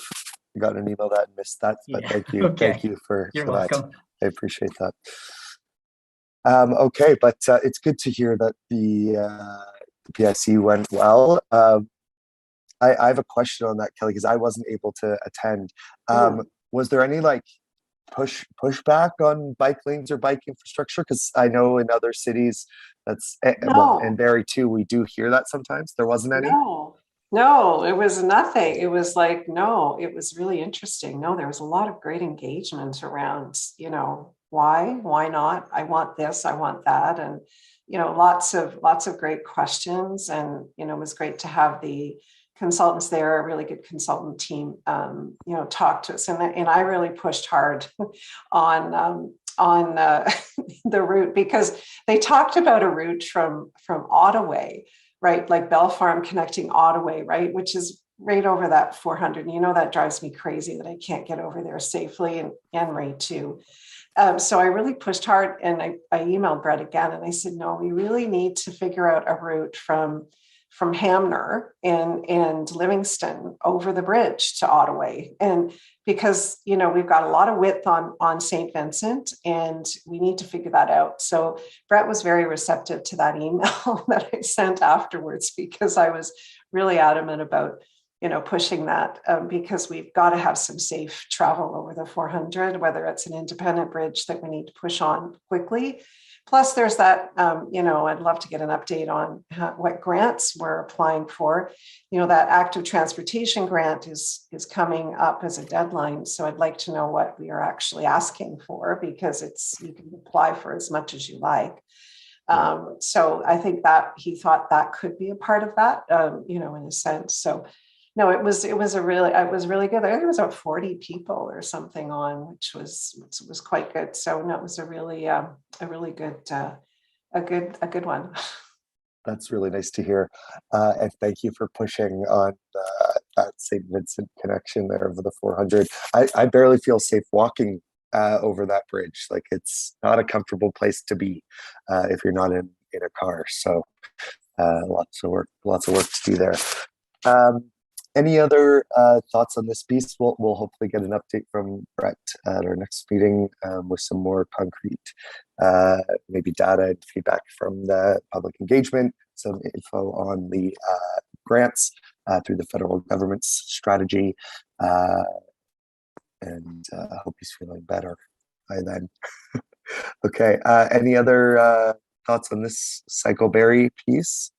gotten an email that and missed that, but thank you. Okay. Thank you for welcome. that. I appreciate that. Okay, but it's good to hear that the PIC went well. I have a question on that, Kelly, because I wasn't able to attend. Was there any pushback on bike lanes or bike infrastructure? Because I know in other cities, well, in Barrie too, we do hear that sometimes. There wasn't any? No, it was nothing. It was like, no, it was really interesting. No, there was a lot of great engagement around, why not? I want this, I want that. And, lots of great questions. And, it was great to have the consultants there, a really good consultant team, talk to us. And I really pushed hard on the route, because they talked about a route from Ottawa, right? Like Bell Farm connecting Ottawa, right? Which is right over that 400. That drives me crazy that I can't get over there safely, and Henry too. So I really pushed hard, and I emailed Brett again, and I said, no, we really need to figure out a route from Hamner and Livingston over the bridge to Ottawa. And because, we've got a lot of width on St. Vincent, and we need to figure that out. So Brett was very receptive to that email that I sent afterwards, because I was really adamant about, pushing that, because we've got to have some safe travel over the 400, whether it's an independent bridge that we need to push on quickly. Plus, there's that, I'd love to get an update on what grants we're applying for. That active transportation grant is coming up as a deadline. So I'd like to know what we are actually asking for, because you can apply for as much as you like. So I think that he thought that could be a part of that, in a sense. So no, it was really good. I think there was about 40 people or something on, which was quite good. So no, it was a really good one. That's really nice to hear, and thank you for pushing on that St. Vincent connection there over the 400. I barely feel safe walking over that bridge. Like, it's not a comfortable place to be if you're not in a car. So lots of work to do there. Any other thoughts on this piece? We'll hopefully get an update from Brett at our next meeting with some more concrete, maybe data and feedback from the public engagement, some info on the grants through the federal government's strategy, and I hope he's feeling better by then. Okay, any other thoughts on this cycle Barrie piece?